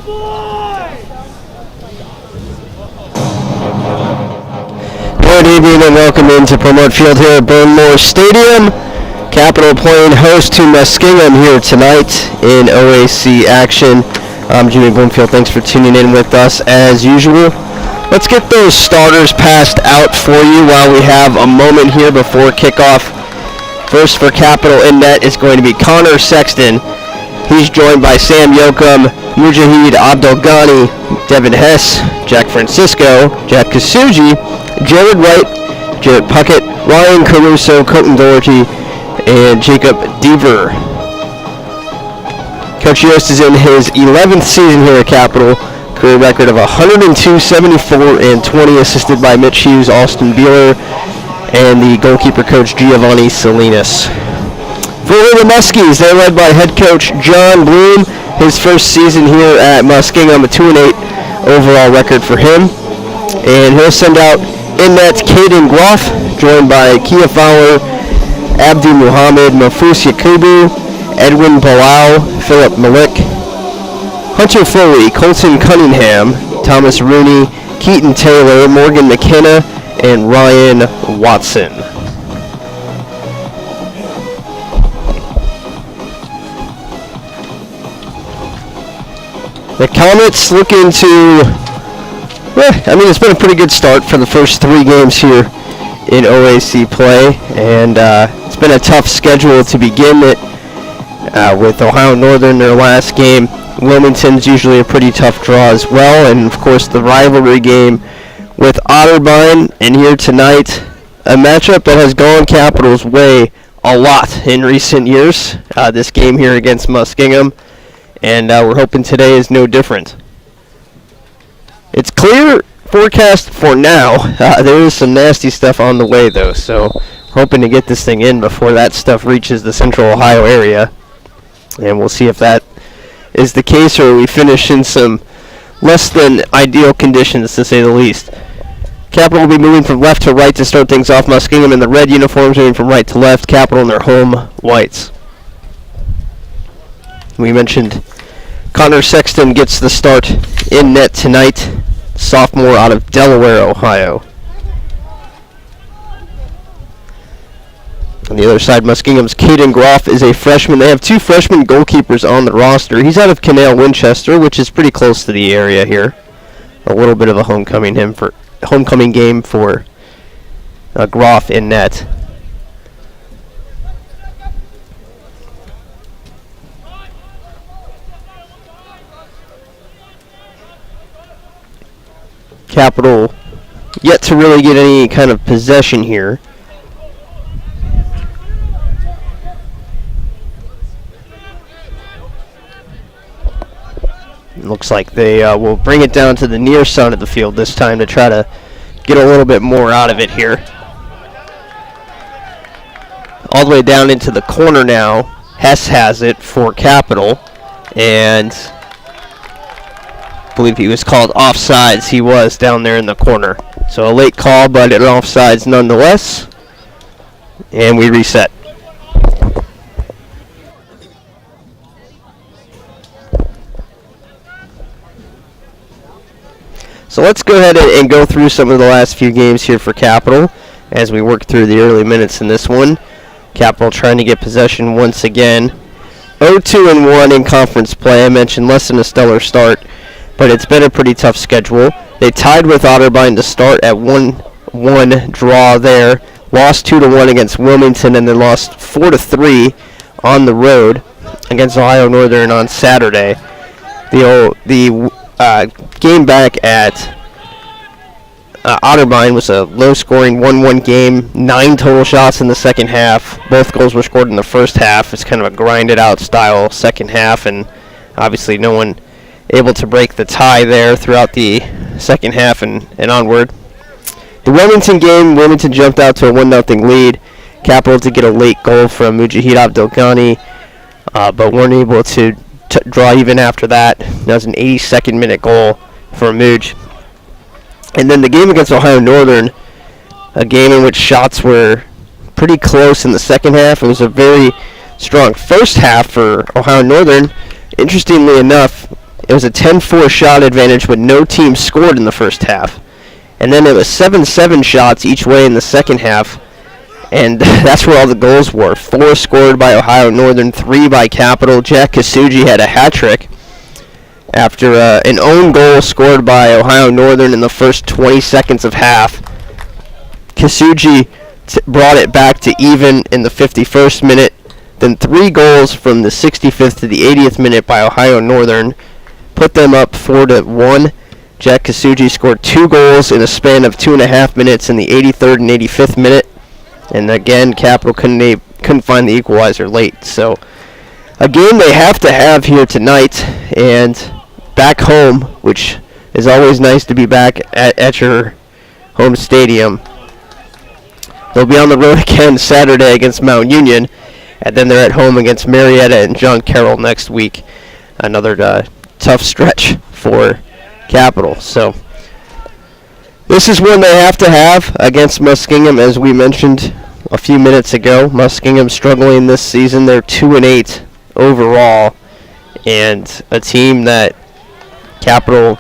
Good evening and welcome into Promote Field here at Bernlohr Stadium. Capital playing host to Muskingum here tonight in OAC action. I'm Jimmy Bloomfield. Thanks for tuning in with us as usual. Let's get those starters passed out for you while we have a moment here before kickoff. First for Capital in net is going to be Connor Sexton. He's joined by Sam Yoakum, Mujahid Abdelghani, Devin Hess, Jack Francisco, Jack Kasuji, Jared Wright, Jared Puckett, Ryan Caruso, Colton Doherty, and Jacob Deaver. Coach Yost is in his 11th season here at Capital. Career record of 102, 74, and 20, assisted by Mitch Hughes, Austin Beeler, and the goalkeeper coach Giovanni Salinas. For the Muskies, they're led by head coach John Bloom. His first season here at Muskingum, a 2-8 overall record for him. And he'll send out in net Caden Groff, joined by Kia Fowler, Abdi Muhammad, Mafus Yakubu, Edwin Bilal, Philip Malik, Hunter Foley, Colton Cunningham, Thomas Rooney, Keaton Taylor, Morgan McKenna, and Ryan Watson. The Comets looking to, it's been a pretty good start for the first 3 games here in OAC play, and it's been a tough schedule to begin it with Ohio Northern their last game. Wilmington's usually a pretty tough draw as well, and of course the rivalry game with Otterbein, and here tonight, a matchup that has gone Capital's way a lot in recent years, this game here against Muskingum, and we're hoping today is no different. It's clear forecast for now. There is some nasty stuff on the way, though, so we're hoping to get this thing in before that stuff reaches the central Ohio area, and we'll see if that is the case or we finish in some less than ideal conditions, to say the least. Capital will be moving from left to right to start things off. Muskingum in the red uniforms moving from right to left. Capital in their home whites. We mentioned Connor Sexton gets the start in net tonight. Sophomore out of Delaware, Ohio. On the other side, Muskingum's Caden Groff is a freshman. They have 2 freshman goalkeepers on the roster. He's out of Canal Winchester, which is pretty close to the area here. A little bit of a homecoming game for Groff in net. Capital yet to really get any kind of possession here. It looks like they will bring it down to the near side of the field this time to try to get a little bit more out of it here. All the way down into the corner now. Hess has it for Capital, and I believe he was called offsides. He was down there in the corner. So a late call, but an offsides nonetheless. And we reset. So let's go ahead and go through some of the last few games here for Capital as we work through the early minutes in this one. Capital trying to get possession once again. 0-2-1 in conference play. I mentioned less than a stellar start, but it's been a pretty tough schedule. They tied with Otterbein to start at 1-1 draw there. Lost 2-1 against Wilmington, and then lost 4-3 on the road against Ohio Northern on Saturday. The game back at Otterbein was a low-scoring 1-1 game, 9 total shots in the second half. Both goals were scored in the first half. It's kind of a grinded-out style second half, and obviously no one able to break the tie there throughout the second half and onward. The Wilmington game, Wilmington jumped out to a 1-0 lead. Capital to get a late goal from Mujahid Abdelghani, but weren't able to draw even after that. That was an 82nd minute goal for Muj. And then the game against Ohio Northern, a game in which shots were pretty close in the second half. It was a very strong first half for Ohio Northern. Interestingly enough, It was a 10-4 shot advantage with no team scored in the first half. And then it was 7-7 shots each way in the second half. And that's where all the goals were. 4 scored by Ohio Northern, 3 by Capital. Jack Kasuji had a hat trick after an own goal scored by Ohio Northern in the first 20 seconds of half. Kasuji brought it back to even in the 51st minute. Then 3 goals from the 65th to the 80th minute by Ohio Northern put them up 4-1. Jack Kasuji scored 2 goals in a span of 2.5 minutes in the 83rd and 85th minute. And again, Capital couldn't find the equalizer late. So a game they have to have here tonight, and back home, which is always nice to be back at your home stadium. They'll be on the road again Saturday against Mount Union, and then they're at home against Marietta and John Carroll next week. Another tough stretch for Capital. So this is one they have to have against Muskingum, as we mentioned a few minutes ago. Muskingum struggling this season. They're 2-8 overall, and a team that Capital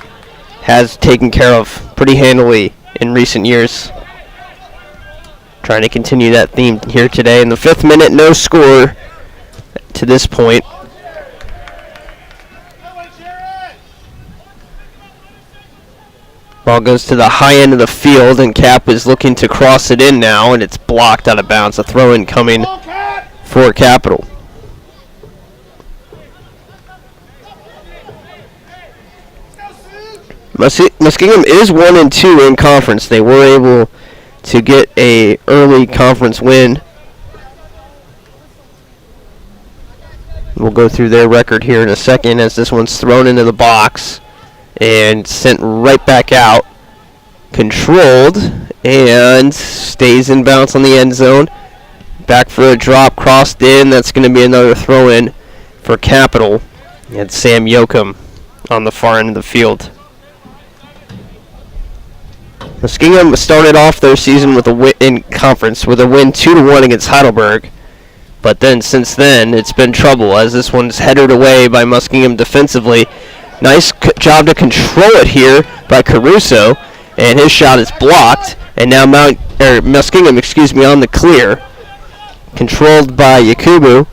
has taken care of pretty handily in recent years. Trying to continue that theme here today. In the 5th minute, no score to this point. Ball goes to the high end of the field, and Cap is looking to cross it in now, and it's blocked out of bounds. A throw-in coming for Capital. Muskingum is 1-2 in conference. They were able to get a early conference win. We'll go through their record here in a second, as this one's thrown into the box and sent right back out. Controlled and stays in bounds on the end zone. Back for a drop, crossed in. That's going to be another throw-in for Capital. And Sam Yoakum on the far end of the field. Muskingum started off their season with a win in conference with a win 2-1 against Heidelberg. But then since then, it's been trouble, as this one's headed away by Muskingum defensively. Nice job to control it here by Caruso, and his shot is blocked. And now Muskingum, on the clear, controlled by Yakubu,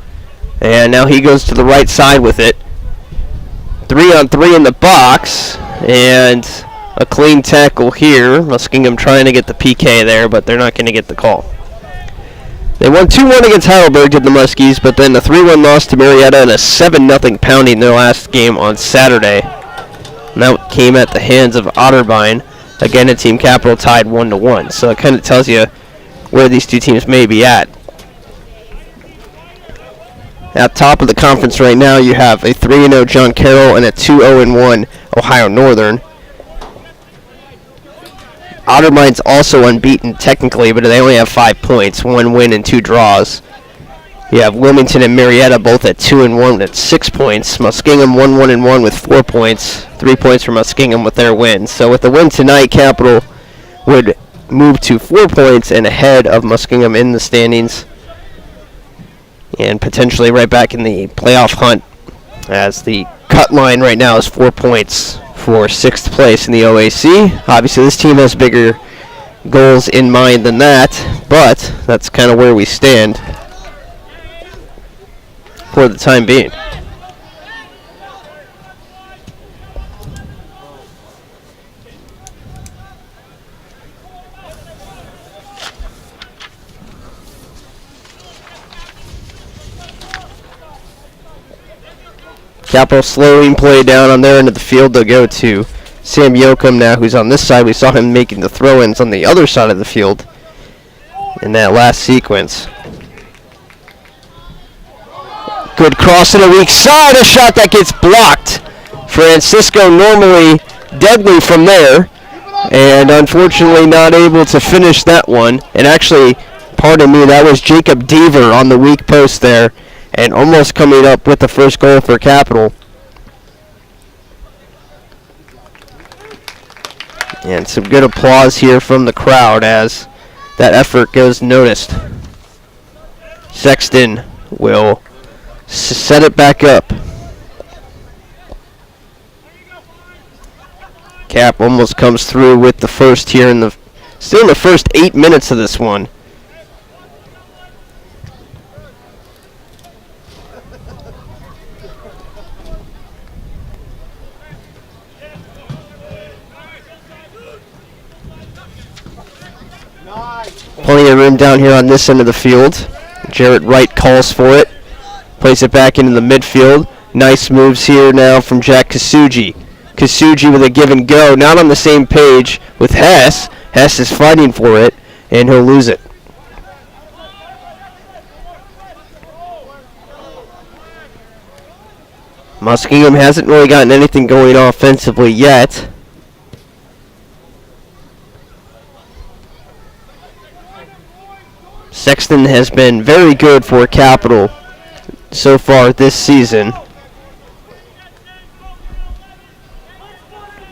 and now he goes to the right side with it. 3-on-3 in the box, and a clean tackle here. Muskingum trying to get the PK there, but they're not going to get the call. They won 2-1 against Heidelberg, did the Muskies, but then a 3-1 loss to Marietta and a 7-0 pounding their last game on Saturday. And that came at the hands of Otterbein. Again, a team Capital tied 1-1. So it kind of tells you where these two teams may be at. At top of the conference right now, you have a 3-0 John Carroll and a 2-0-1 Ohio Northern. Ottermein's also unbeaten technically, but they only have 5 points, 1 win and 2 draws. You have Wilmington and Marietta both at 2-1 at 6 points. Muskingum 1-1-1 with 4 points. 3 points for Muskingum with their win. So with the win tonight, Capital would move to 4 points and ahead of Muskingum in the standings, and potentially right back in the playoff hunt, as the cut line right now is 4 points for 6th place in the OAC. Obviously, this team has bigger goals in mind than that, but that's kind of where we stand for the time being. Capital slowing play down on their end of the field. They'll go to Sam Yoakum now, who's on this side. We saw him making the throw-ins on the other side of the field in that last sequence. Good cross to the weak side. A shot that gets blocked. Francisco normally deadly from there, and unfortunately not able to finish that one. And actually, pardon me, that was Jacob Deaver on the weak post there, and almost coming up with the first goal for Capital. And some good applause here from the crowd as that effort goes noticed. Sexton will set it back up. Cap almost comes through with the first here still in the first 8 minutes of this one. Plenty of room down here on this end of the field. Jarrett Wright calls for it. Plays it back into the midfield. Nice moves here now from Jack Kasuji. Kasuji with a give and go. Not on the same page with Hess. Hess is fighting for it, and he'll lose it. Muskingum hasn't really gotten anything going offensively yet. Sexton has been very good for Capital so far this season.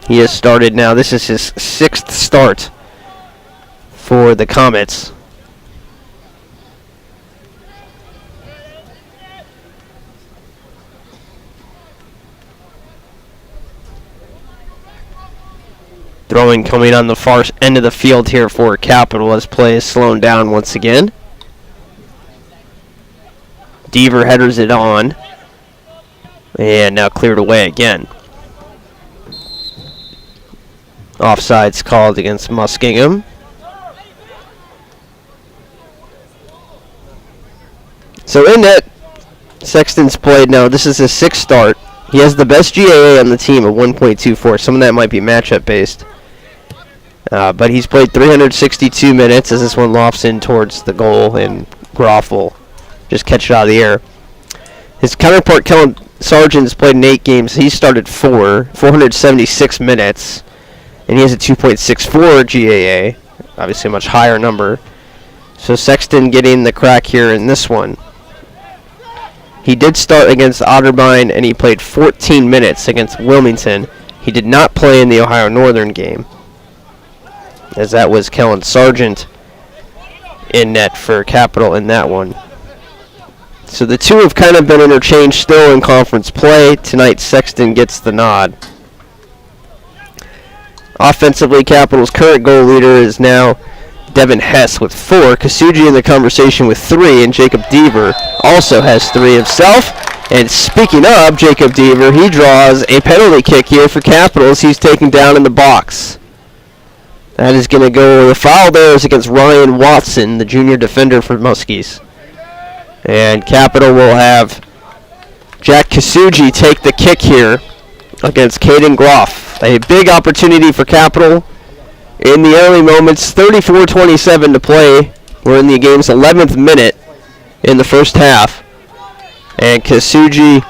He has started now. This is his 6th start for the Comets. Throwing coming on the far end of the field here for Capital as play is slowing down once again. Deaver headers it on. And now cleared away again. Offsides called against Muskingum. So in net, Sexton's played now. This is his 6th start. He has the best GAA on the team at 1.24. Some of that might be matchup based. But he's played 362 minutes as this one lofts in towards the goal, and Groff will just catch it out of the air. His counterpart, Kellen Sargent's played in 8 games. He started 476 minutes, and he has a 2.64 GAA, obviously a much higher number. So Sexton getting the crack here in this one. He did start against Otterbein, and he played 14 minutes against Wilmington. He did not play in the Ohio Northern game, as that was Kellen Sargent in net for Capital in that one. So the two have kind of been interchanged still in conference play. Tonight, Sexton gets the nod. Offensively, Capital's current goal leader is now Devin Hess with 4. Kasuji in the conversation with 3, and Jacob Deaver also has 3 himself. And speaking of Jacob Deaver, he draws a penalty kick here for Capital as he's taken down in the box. That is going to go, the foul there is against Ryan Watson, the junior defender for Muskies. And Capital will have Jack Kasuji take the kick here against Caden Groff. A big opportunity for Capital in the early moments. 34-27 to play. We're in the game's 11th minute in the first half. And Kasuji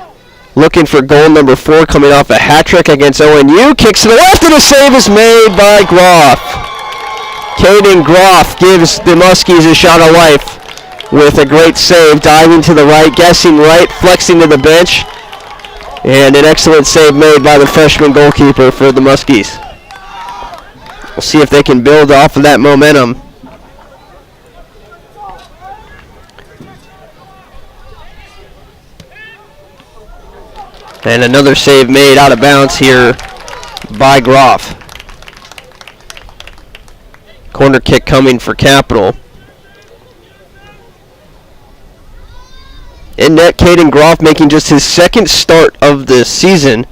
looking for goal number 4, coming off a hat trick against ONU. Kicks to the left, and a save is made by Groff. Caden Groff gives the Muskies a shot of life with a great save, diving to the right, guessing right, flexing to the bench, and an excellent save made by the freshman goalkeeper for the Muskies. We'll see if they can build off of that momentum. And another save made out of bounds here by Groff. Corner kick coming for Capital. In net, Caden Groff making just his 2nd start of the season.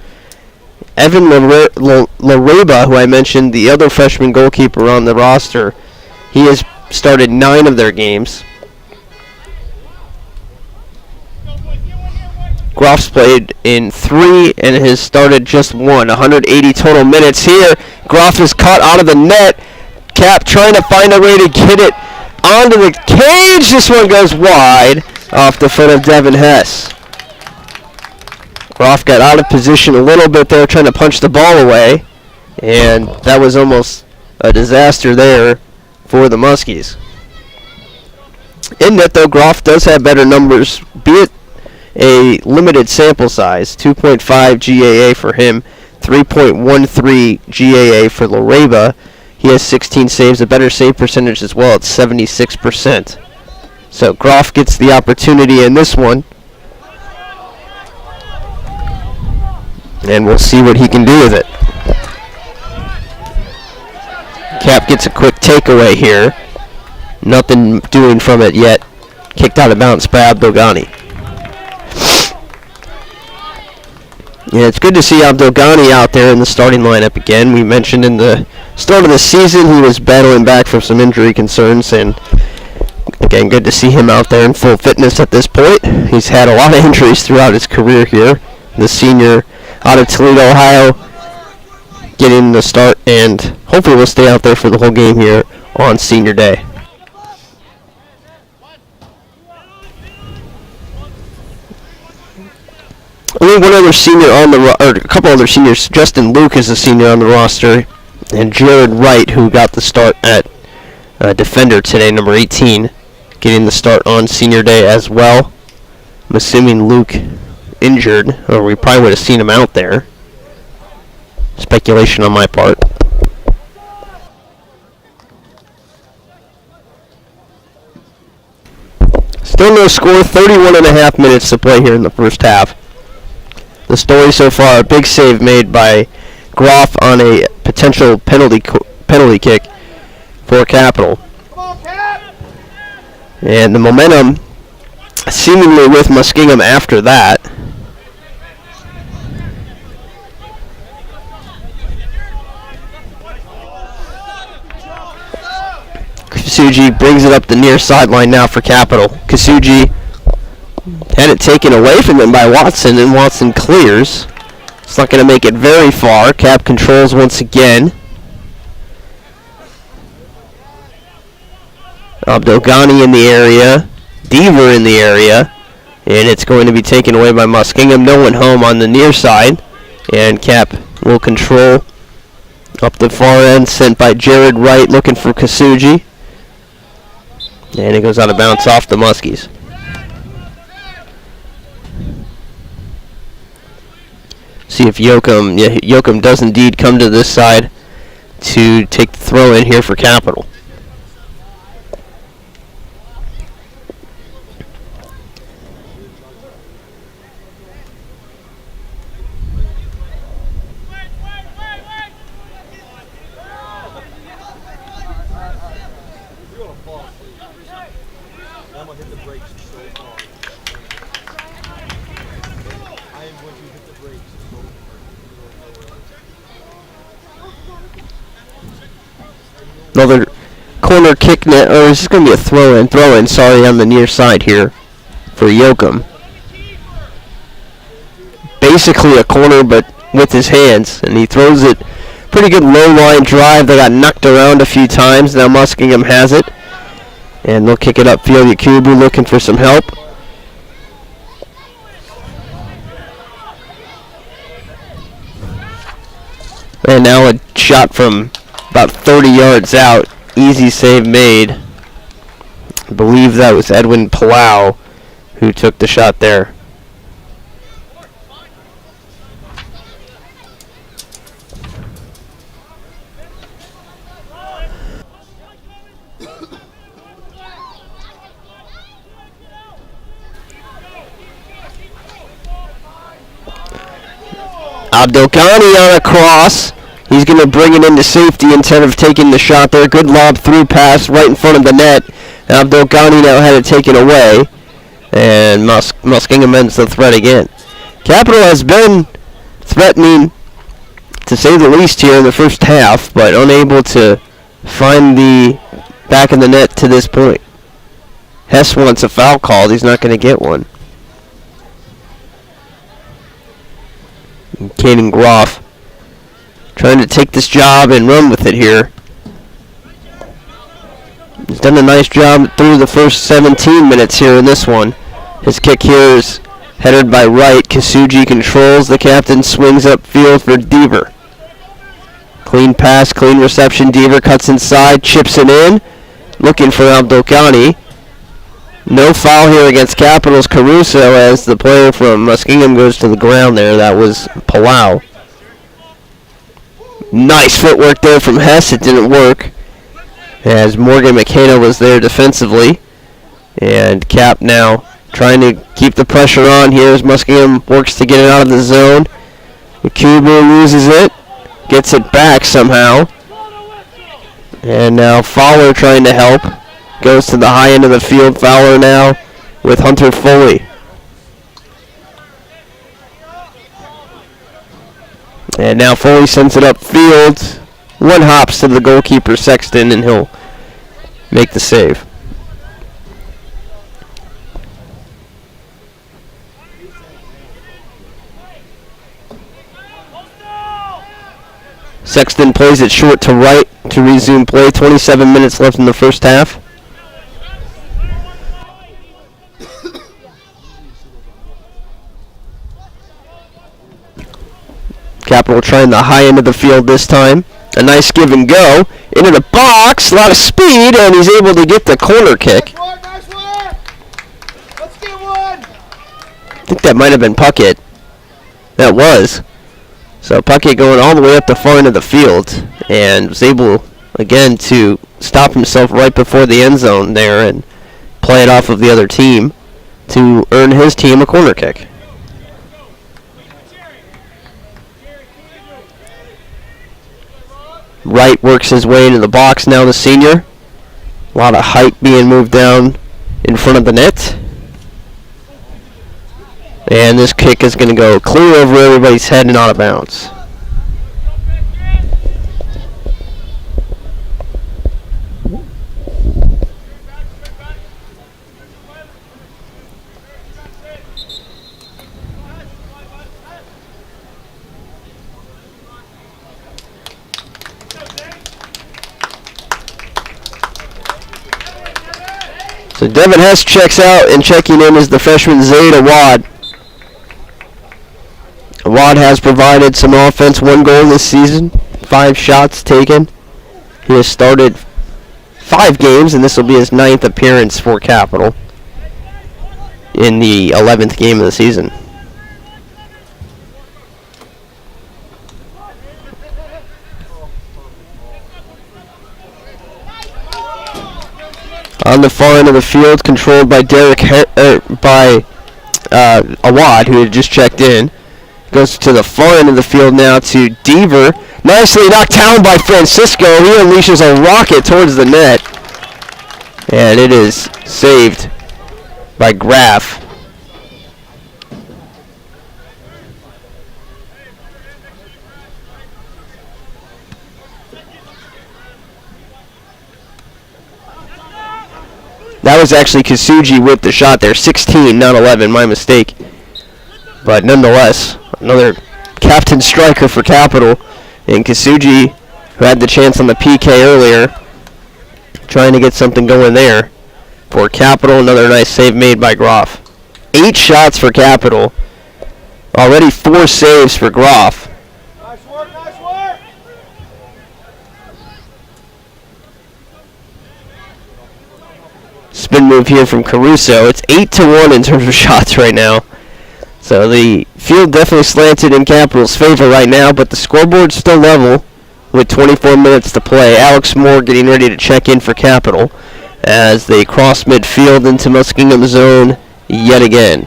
Evan Lareba, who I mentioned, the other freshman goalkeeper on the roster, he has started 9 of their games. Groff's played in 3 and has started just 1. 180 total minutes here. Groff is caught out of the net. Cap trying to find a way to get it onto the cage. This one goes wide off the foot of Devin Hess. Groff got out of position a little bit there trying to punch the ball away, and that was almost a disaster there for the Muskies. In net, though, Groff does have better numbers, be it a limited sample size. 2.5 GAA for him, 3.13 GAA for Lareba. He has 16 saves, a better save percentage as well at 76%. So Groff gets the opportunity in this one, and we'll see what he can do with it. Cap gets a quick takeaway here. Nothing doing from it yet. Kicked out of bounds by Abdelghani. Yeah, it's good to see Abdelghani out there in the starting lineup again. We mentioned in the start of the season he was battling back from some injury concerns, and again, good to see him out there in full fitness at this point. He's had a lot of injuries throughout his career here. The senior out of Toledo, Ohio, getting the start, and hopefully will stay out there for the whole game here on senior day. Only one other senior on the or a couple other seniors. Justin Luke is a senior on the roster, and Jared Wright, who got the start at defender today, number 18, getting the start on senior day as well. I'm assuming Luke injured, or we probably would have seen him out there. Speculation on my part. Still no score, 31 and a half minutes to play here in the first half. The story so far, a big save made by Groff on a potential penalty kick for Capital. And the momentum seemingly with Muskingum after that. Kasuji brings it up the near sideline now for Capital. Kasuji had it taken away from him by Watson, and Watson clears. It's not going to make it very far. Cap controls once again. Abdelghani in the area. Deaver in the area. And it's going to be taken away by Muskingum. No one home on the near side. And Cap will control up the far end, sent by Jared Wright looking for Kasuji. And it goes out of bounds off the Muskies. See if Yoakum does indeed come to this side to take the throw in here for Capital. Another corner kick net, or is this going to be a throw-in, on the near side here for Yoakum. Basically a corner, but with his hands, and he throws it. Pretty good low-line drive. They got knocked around a few times. Now Muskingum has it, and they'll kick it upfield. Yakubu looking for some help. And now a shot from about 30 yards out. Easy save made. I believe that was Edwin Palau who took the shot there. Abdelghani on a cross. He's going to bring it into safety instead of taking the shot there. Good lob through pass right in front of the net. Abdelghani now had it taken away. And Muskingum ends the threat again. Capital has been threatening, to say the least, here in the first half, but unable to find the back of the net to this point. Hess wants a foul called. He's not going to get one. Caden Groff trying to take this job and run with it here. He's done a nice job through the first 17 minutes here in this one. His kick here is headed by Wright. Kasuji controls. The captain swings upfield for Deaver. Clean pass, clean reception. Deaver cuts inside, chips it in. Looking for Abdelghani. No foul here against Capital's Caruso as the player from Muskingum goes to the ground there. That was Palau. Nice footwork there from Hess. It didn't work as Morgan McKenna was there defensively. And Cap now trying to keep the pressure on here as Muskingum works to get it out of the zone. Yakubu loses it. Gets it back somehow. And now Fowler trying to help. Goes to the high end of the field. Fowler now with Hunter Foley. And now Foley sends it upfield. One hops to the goalkeeper, Sexton, and he'll make the save. Sexton plays it short to right to resume play. 27 minutes left in the first half. Capital trying the high end of the field this time. A nice give and go. Into the box. A lot of speed, and he's able to get the corner kick. Nice work. Let's get one. I think that might have been Puckett. That was. So Puckett going all the way up the far end of the field and was able, again, to stop himself right before the end zone there and play it off of the other team to earn his team a corner kick. Wright works his way into the box now, the senior. A lot of height being moved down in front of the net. And this kick is going to go clear over everybody's head and out of bounds. So Devin Hess checks out, and checking in is the freshman Zayd Awad. Awad has provided some offense, 1 goal this season, 5 shots taken. He has started 5 games, and this will be his 9th appearance for Capital in the 11th game of the season. On the far end of the field, controlled by Awad, who had just checked in. Goes to the far end of the field now to Deaver. Nicely knocked down by Francisco. He unleashes a rocket towards the net. And it is saved by Graff. That was actually Kasuji with the shot there. 16, not 11. My mistake. But nonetheless, another captain striker for Capital. And Kasuji, who had the chance on the PK earlier, trying to get something going there. For Capital, another nice save made by Groff. 8 shots for Capital. Already 4 saves for Groff. Nice work, nice work. Spin move here from Caruso. It's 8-1 in terms of shots right now. So the field definitely slanted in Capital's favor right now, but the scoreboard's still level with 24 minutes to play. Alex Moore getting ready to check in for Capital as they cross midfield into Muskingum zone yet again.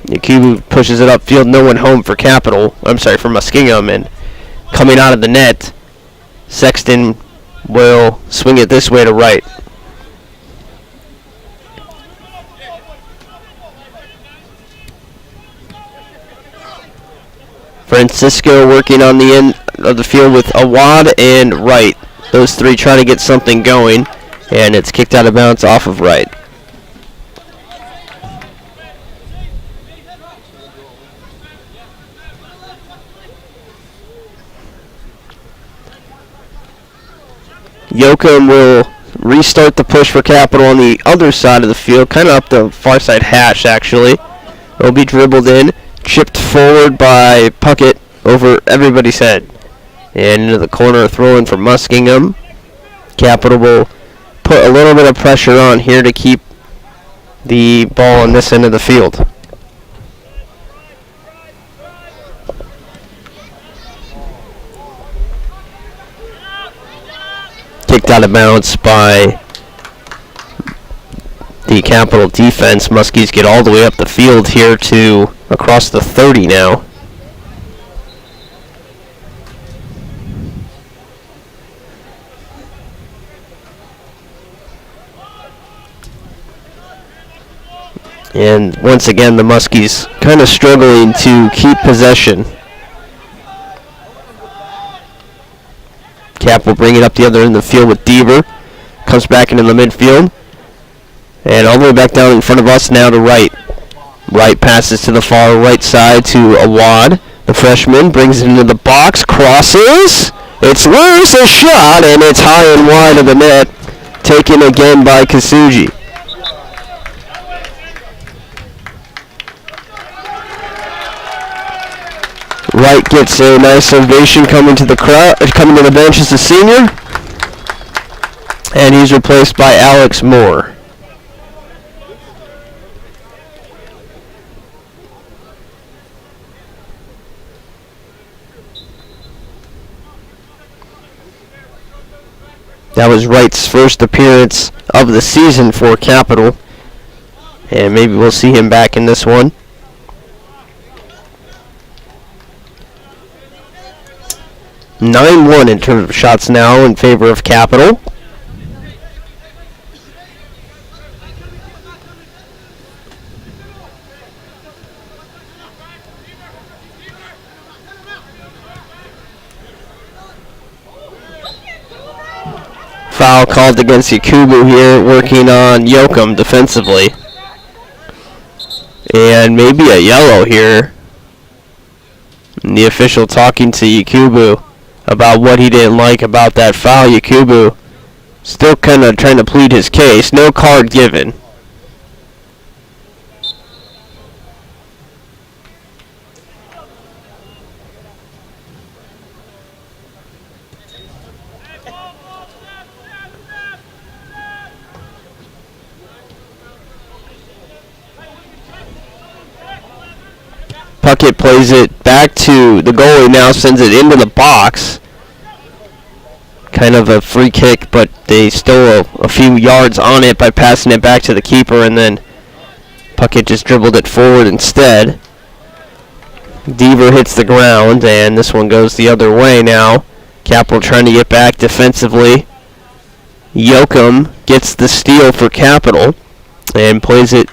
Yakubu pushes it upfield, no one home for Capital. I'm sorry, for Muskingum, and coming out of the net, Sexton will swing it this way to right. Francisco working on the end of the field with Awad and Wright. Those three trying to get something going, and it's kicked out of bounds off of Wright. Yoakum will restart the push for Capital on the other side of the field, kind of up the far side hash actually. It'll be dribbled in, chipped forward by Puckett over everybody's head. And into the corner, throw in for Muskingum. Capital will put a little bit of pressure on here to keep the ball on this end of the field. Kicked out of bounds by the Capital defense. Muskies get all the way up the field here to across the 30 now. And once again, the Muskies kind of struggling to keep possession. Cap will bring it up the other end of the field with Deaver. Comes back into the midfield. And all the way back down in front of us now to Wright. Wright passes to the far right side to Awad. The freshman brings it into the box. Crosses. It's loose. A shot. And it's high and wide of the net. Taken again by Kasuji. Wright gets a nice ovation coming to the crowd, coming to the bench as a senior. And he's replaced by Alex Moore. That was Wright's first appearance of the season for Capital. And maybe we'll see him back in this one. (9-1) in terms of shots now in favor of Capital. Foul called against Yakubu here, working on Yoakum defensively. And maybe a yellow here. And the official talking to Yakubu about what he didn't like about that foul. Yakubu still kind of trying to plead his case. No card given. Puckett plays it back to the goalie now, sends it into the box. Kind of a free kick, but they stole a few yards on it by passing it back to the keeper, and then Puckett just dribbled it forward instead. Deaver hits the ground, and this one goes the other way now. Capital trying to get back defensively. Yoakum gets the steal for Capital and plays it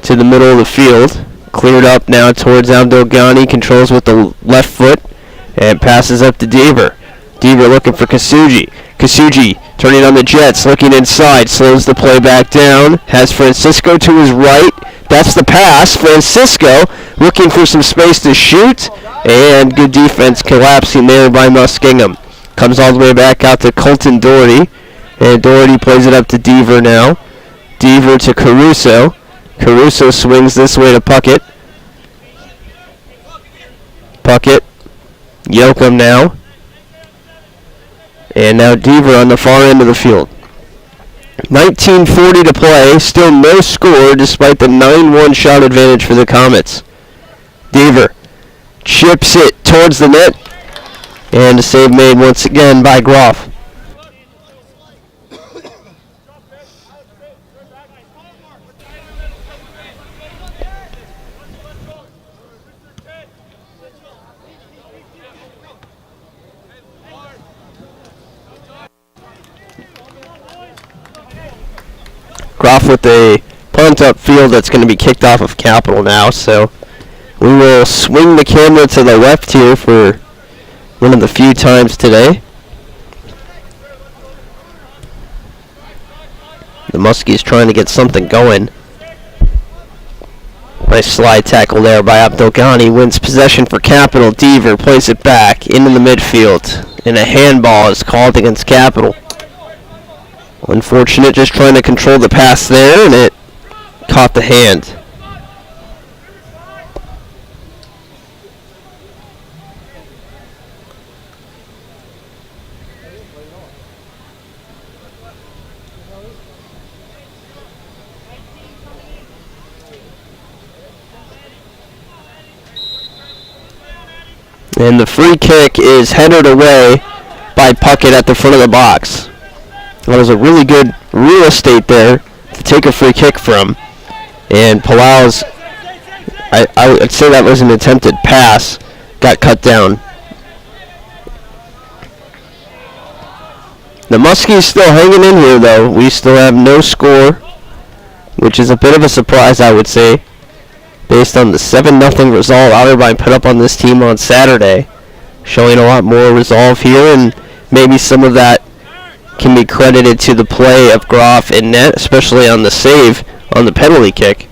to the middle of the field. Cleared up now towards Abdelghani, controls with the left foot, and passes up to Deaver. Deaver looking for Kasuji. Kasuji turning on the Jets, looking inside, slows the play back down, has Francisco to his right. That's the pass. Francisco looking for some space to shoot, and good defense collapsing there by Muskingum. Comes all the way back out to Colton Doherty, and Doherty plays it up to Deaver now. Deaver to Caruso. Caruso swings this way to Puckett. Puckett. Yoakum now. And now Deaver on the far end of the field. 19:40 to play. Still no score despite the 9-1 shot advantage for the Comets. Deaver chips it towards the net. And a save made once again by Groff. Groff with a punt upfield that's going to be kicked off of Capital now, so we will swing the camera to the left here for one of the few times today. The Muskies trying to get something going. Nice slide tackle there by Abdelghani. Wins possession for Capital. Deaver plays it back into the midfield. And a handball is called against Capital. Unfortunate, just trying to control the pass there, and it caught the hand. And the free kick is headed away by Puckett at the front of the box. That was a really good real estate there to take a free kick from. And Palau's, I would say that was an attempted pass, got cut down. The Muskies still hanging in here though. We still have no score. which is a bit of a surprise, I would say, based on the 7-0 result Otterbein put up on this team on Saturday, showing a lot more resolve here, and maybe some of that can be credited to the play of Groff in net, especially on the save on the penalty kick.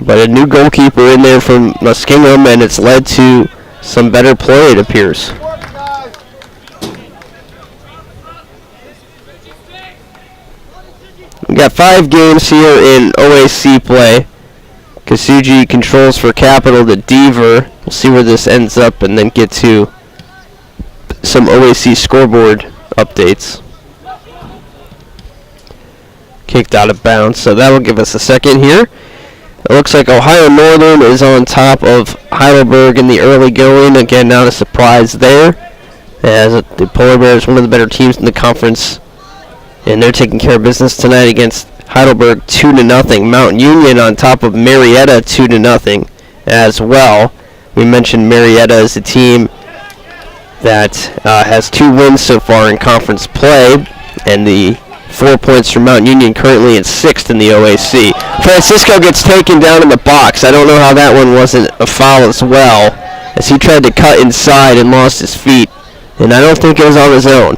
But a new goalkeeper in there from Muskingum, and it's led to some better play, it appears. We got 5 games here in OAC play. Kasuji controls for Capital to Deaver. We'll see where this ends up and then get to some OAC scoreboard updates. Kicked out of bounds, so that'll give us a second here. It looks like Ohio Northern is on top of Heidelberg in the early going. Again, not a surprise there, as the Polar Bears, one of the better teams in the conference, and they're taking care of business tonight against Heidelberg 2-0. Mount Union on top of Marietta 2-0 as well. We mentioned Marietta as a team that has 2 wins so far in conference play, and the 4 points from Mount Union, currently in 6th in the OAC. Francisco gets taken down in the box. I don't know how that one wasn't a foul as well, as he tried to cut inside and lost his feet, and I don't think it was on his own.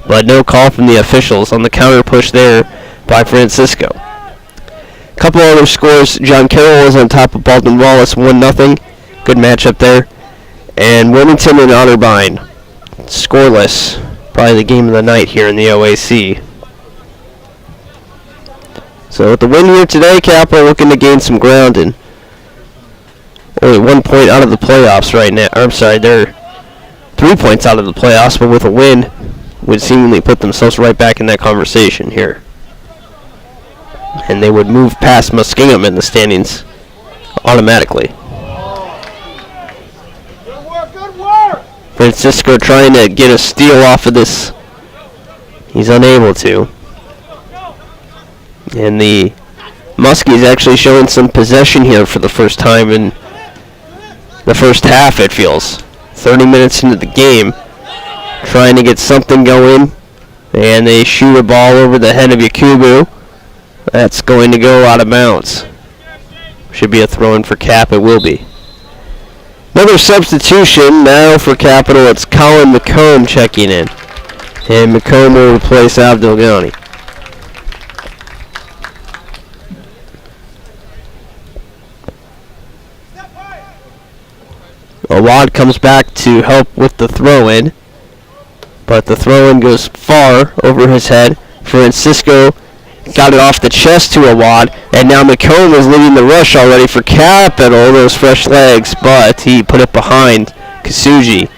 But no call from the officials on the counter push there by Francisco. A couple other scores. John Carroll was on top of Baldwin Wallace 1-0. Good matchup there. And Wilmington and Otterbein scoreless. Probably the game of the night here in the OAC. So with the win here today, Capital looking to gain some ground, and only 1 point out of the playoffs right now. I'm sorry, they're 3 points out of the playoffs, but with a win would seemingly put themselves right back in that conversation here. And they would move past Muskingum in the standings automatically. Good work, good work! Francisco trying to get a steal off of this. He's unable to. And the Muskies actually showing some possession here for the first time in the first half, it feels. 30 minutes into the game, trying to get something going, and they shoot a ball over the head of Yakubu. That's going to go out of bounds. Should be a throw-in for Cap. It will be. Another substitution now for Capital. It's Colin McComb checking in, and McComb will replace Abdul Ghani. Awad comes back to help with the throw-in, but the throw-in goes far over his head. Francisco got it off the chest to Awad, and now McComb is leading the rush already for Capital, those fresh legs, but he put it behind Kasuji.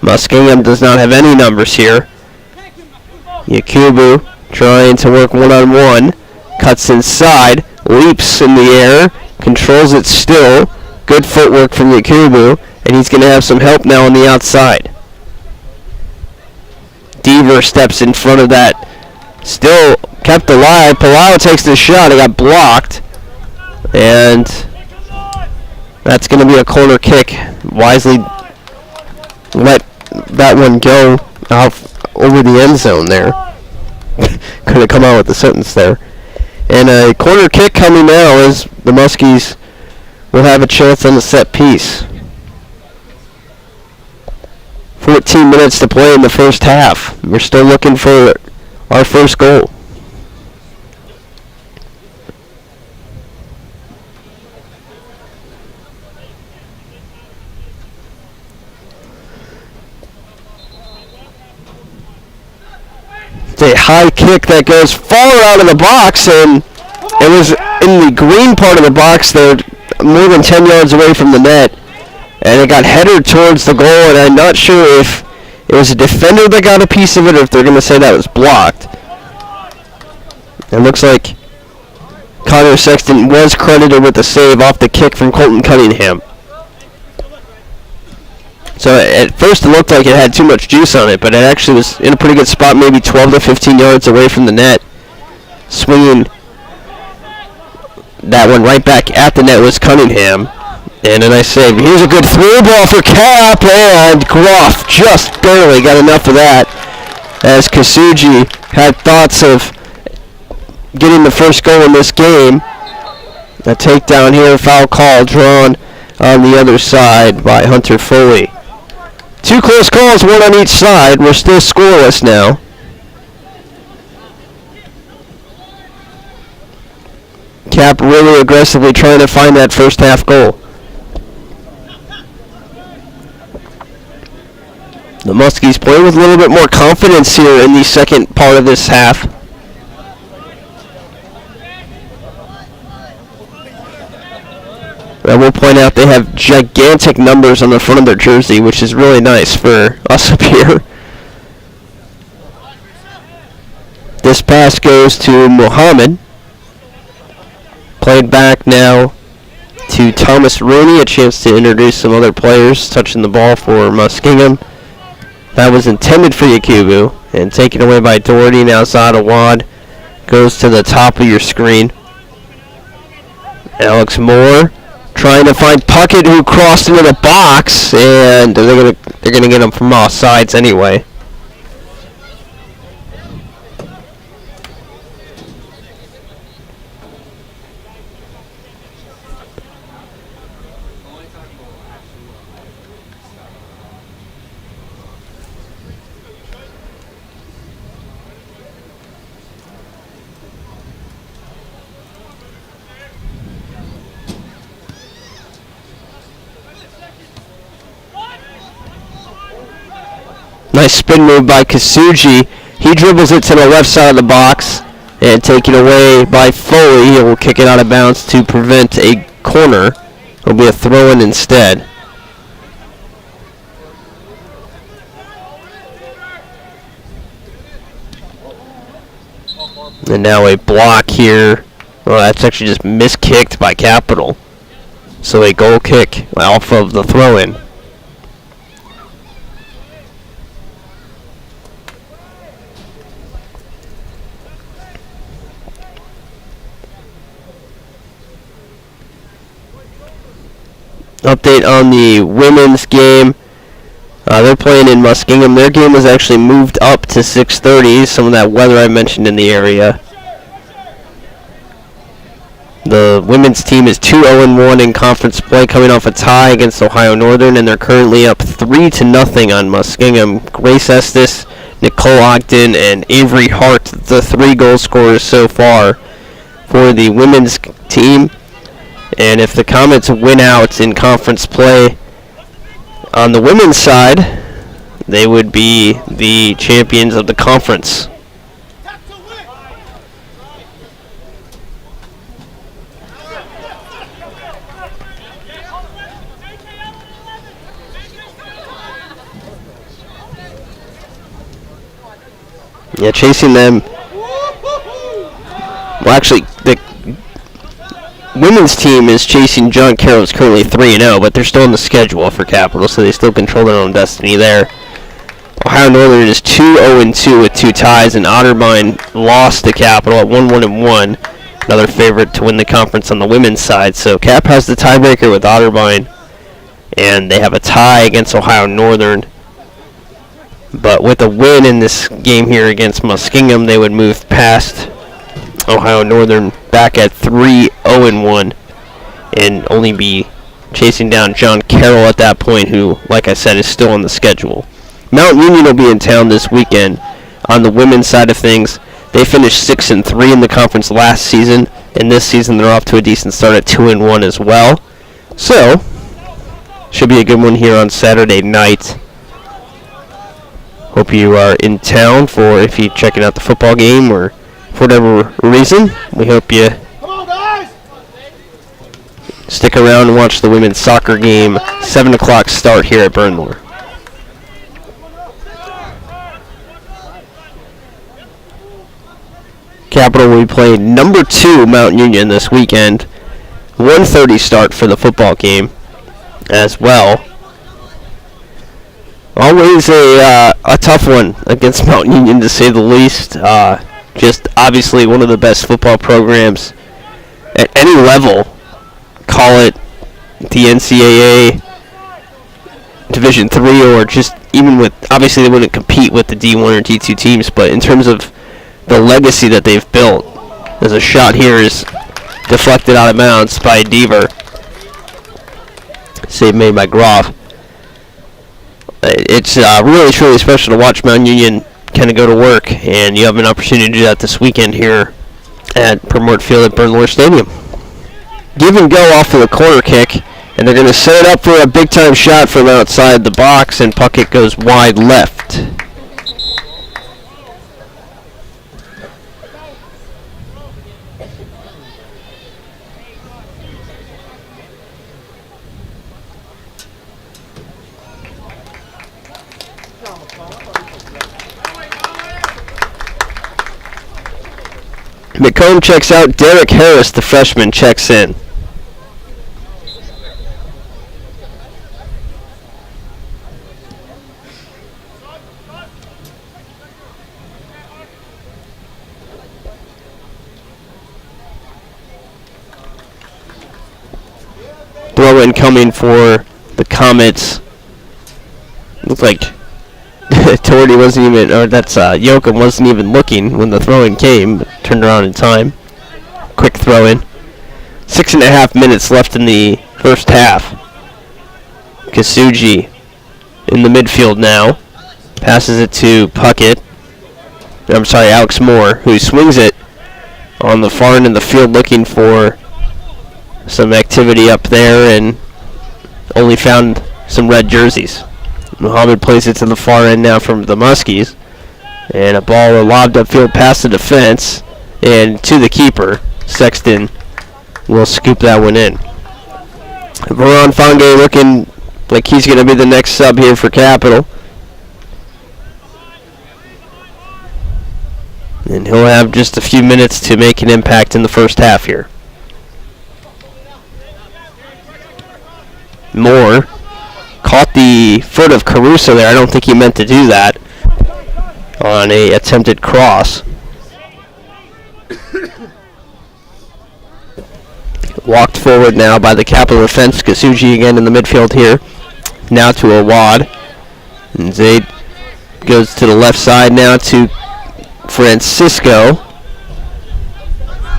Muskingum does not have any numbers here. Yakubu trying to work one-on-one, cuts inside, leaps in the air, controls it still. Good footwork from Yakubu, and he's going to have some help now on the outside. Deaver steps in front of that. Still kept alive. Palau takes the shot. It got blocked. And that's going to be a corner kick. Wisely let that one go out over the end zone there. Could have come out with the sentence there. And a corner kick coming now as the Muskies will have a chance on the set piece. 14 minutes to play in the first half. We're still looking for our first goal. It's a high kick that goes far out of the box, and it was in the green part of the box there, more than 10 yards away from the net. And it got headed towards the goal, and I'm not sure if it was a defender that got a piece of it or if they're going to say that was blocked. It looks like Connor Sexton was credited with the save off the kick from Colton Cunningham. So at first it looked like it had too much juice on it, but it actually was in a pretty good spot, maybe 12 to 15 yards away from the net. Swinging that one right back at the net was Cunningham. And a nice save. Here's a good through ball for Cap, and Groff just barely got enough of that, as Kasuji had thoughts of getting the first goal in this game. A takedown here, foul call drawn on the other side by Hunter Foley. Two close calls, one on each side. We're still scoreless now. Cap really aggressively trying to find that first half goal. The Muskies play with a little bit more confidence here in the second part of this half. I will point out they have gigantic numbers on the front of their jersey, which is really nice for us up here. This pass goes to Muhammad. Played back now to Thomas Rooney, a chance to introduce some other players touching the ball for Muskingum. That was intended for Yakubu, and taken away by Doherty. Now Zadawad goes to the top of your screen. Alex Moore trying to find Puckett, who crossed into the box, and they're gonna get him from all sides anyway. Nice spin move by Kasuji. He dribbles it to the left side of the box and taken away by Foley. He will kick it out of bounds to prevent a corner. It'll be a throw-in instead. And now a block here. Well, that's actually just miskicked by Capital. So a goal kick off of the throw-in. Update on the women's game. They're playing in Muskingum. Their game was actually moved up to 6:30. Some of that weather I mentioned in the area. The women's team is 2-0-1 in conference play, coming off a tie against Ohio Northern, and they're currently up 3-0 on Muskingum. Grace Estes, Nicole Ogden, and Avery Hart, the 3 goal scorers so far for the women's team. And if the Comets win out in conference play on the women's side, they would be the champions of the conference. Yeah, chasing them. Well, actually, the women's team is chasing John Carroll. Is currently 3-0, but they're still in the schedule for Capital, so they still control their own destiny there. Ohio Northern is 2-0-2 with 2 ties, and Otterbein lost to Capital at 1-1-1. Another favorite to win the conference on the women's side. So Cap has the tiebreaker with Otterbein, and they have a tie against Ohio Northern. But with a win in this game here against Muskingum, they would move past Ohio Northern back at 3-0-1 and only be chasing down John Carroll at that point, who, like I said, is still on the schedule. Mount Union will be in town this weekend. On the women's side of things, they finished 6-3 in the conference last season, and this season they're off to a decent start at 2-1 as well. So, should be a good one here on Saturday night. Hope you are in town for, if you're checking out the football game or for whatever reason. We hope you stick around and watch the women's soccer game. 7 o'clock start here at Bernlohr. Capital will be playing number 2 Mount Union this weekend. 1:30 start for the football game as well. Always a tough one against Mount Union, to say the least. Just obviously one of the best football programs at any level. Call it the NCAA Division III, or just even with, obviously they wouldn't compete with the D1 or D2 teams, but in terms of the legacy that they've built, As a shot here is deflected out of bounds by Deaver. Save made by Groff. It's really, truly special to watch Mount Union kind of go to work, and you have an opportunity to do that this weekend here at Permort Field at Bernlohr Stadium. Give and go off of the corner kick, and they're going to set it up for a big-time shot from outside the box, and Puckett goes wide left. McComb checks out. Derek Harris, the freshman, checks in. Throw-in coming for the Comets. Looks like Torty wasn't even, or that's Yoakum wasn't even looking when the throw-in came, but turned around in time. Quick throw-in. 6.5 minutes left in the first half. Kasuji in the midfield now. Passes it to Puckett. I'm sorry, Alex Moore, who swings it on the far end of the field looking for some activity up there and only found some red jerseys. Muhammad plays it to the far end now from the Muskies. And a ball lobbed upfield past the defense and to the keeper. Sexton will scoop that one in. Veron Fange looking like he's going to be the next sub here for Capital. And he'll have just a few minutes to make an impact in the first half here. Moore caught the foot of Caruso there. I don't think he meant to do that on a attempted cross. Walked forward now by the Capital defense. Kasuji again in the midfield here. Now to Awad. And Zaid goes to the left side now to Francisco.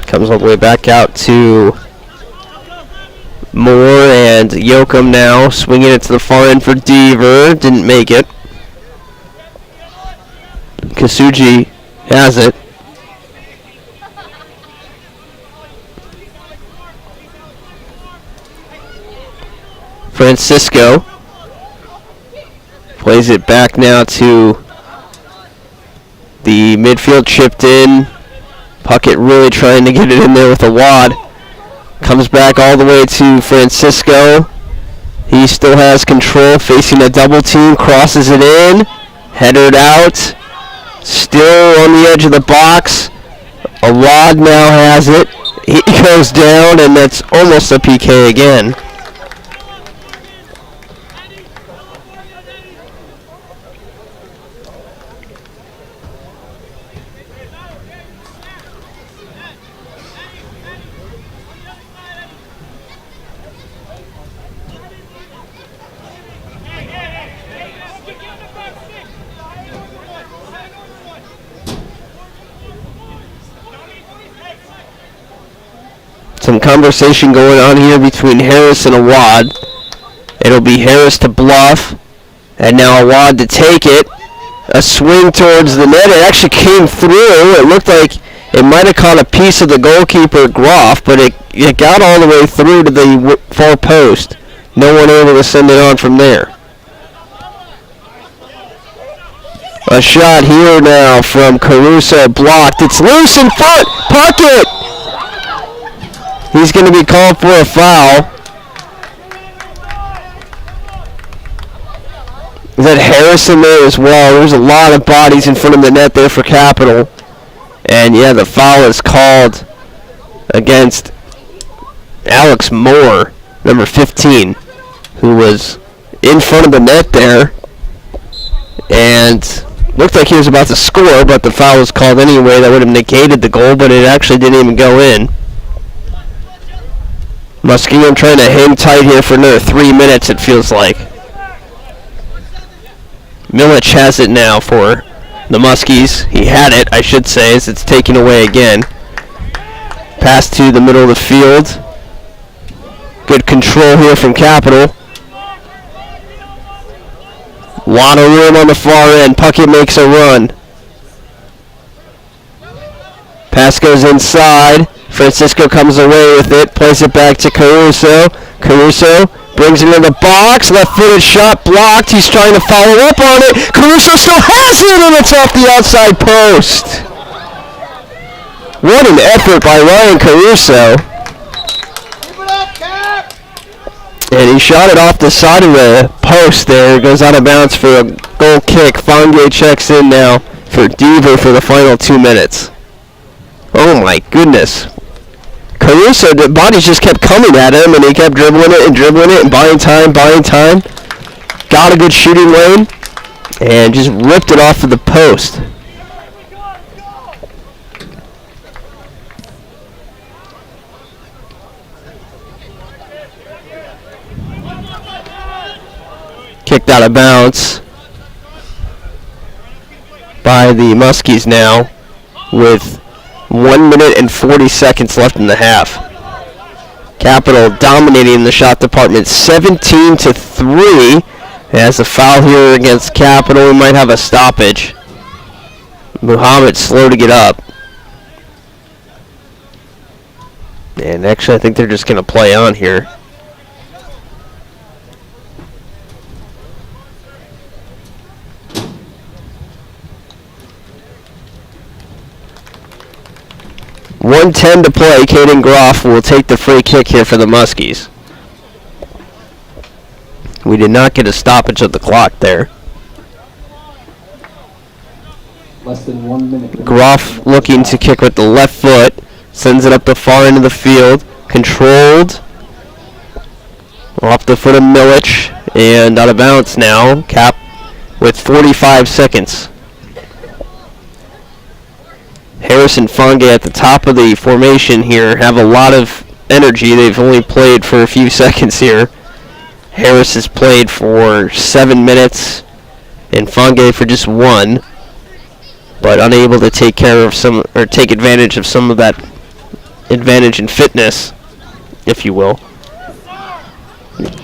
Comes all the way back out to Moore, and Yoakum now swinging it to the far end for Deaver. Didn't make it. Kasuji has it. Francisco plays it back now to the midfield, chipped in. Puckett really trying to get it in there with a wad. Comes back all the way to Francisco. He still has control, facing a double team, crosses it in, headed out. Still on the edge of the box. Awad now has it. He goes down, and that's almost a PK again. Some conversation going on here between Harris and Awad. It'll be Harris to bluff, and now Awad to take it. A swing towards the net. It actually came through. It looked like it might have caught a piece of the goalkeeper, Groff, but it got all the way through to the far post. No one able to send it on from there. A shot here now from Caruso, blocked. It's loose in front. Puckett! He's going to be called for a foul. Is that Harrison there as well? There's a lot of bodies in front of the net there for Capital. And yeah, the foul is called against Alex Moore, number 15, who was in front of the net there. And looked like he was about to score, but the foul was called anyway. That would have negated the goal, but it actually didn't even go in. Muskingum trying to hang tight here for another 3 minutes, it feels like. Milic has it now for the Muskies. He had it, I should say, as it's taken away again. Pass to the middle of the field. Good control here from Capital. Lot of room on the far end. Puckett makes a run. Pass goes inside. Francisco comes away with it. Plays it back to Caruso. Caruso brings it in the box. Left-footed shot blocked. He's trying to follow up on it. Caruso still has it, and it's off the outside post. What an effort by Ryan Caruso. Keep it up, Cap! And he shot it off the side of the post there. It goes out of bounds for a goal kick. Fonge checks in now for Deaver for the final 2 minutes. Oh my goodness. Caruso, the bodies just kept coming at him, and he kept dribbling it and buying time. Got a good shooting lane and just ripped it off of the post. Kicked out of bounds by the Muskies now with 1 minute and 40 seconds left in the half. Capital dominating the shot department 17-3. Has a foul here against Capital. We might have a stoppage. Muhammad slow to get up. And actually I think they're just going to play on here. .110 to play. Caden Groff will take the free kick here for the Muskies. We did not get a stoppage of the clock there. Less than 1 minute. Groff looking to kick with the left foot. Sends it up the far end of the field. Controlled. Off the foot of Milic. And out of bounds now. Cap with 45 seconds. Harris and Fonge at the top of the formation here have a lot of energy. They've only played for a few seconds here. Harris has played for 7 minutes and Fonge for just 1, but unable to take care of some, or take advantage of some of that advantage in fitness, if you will.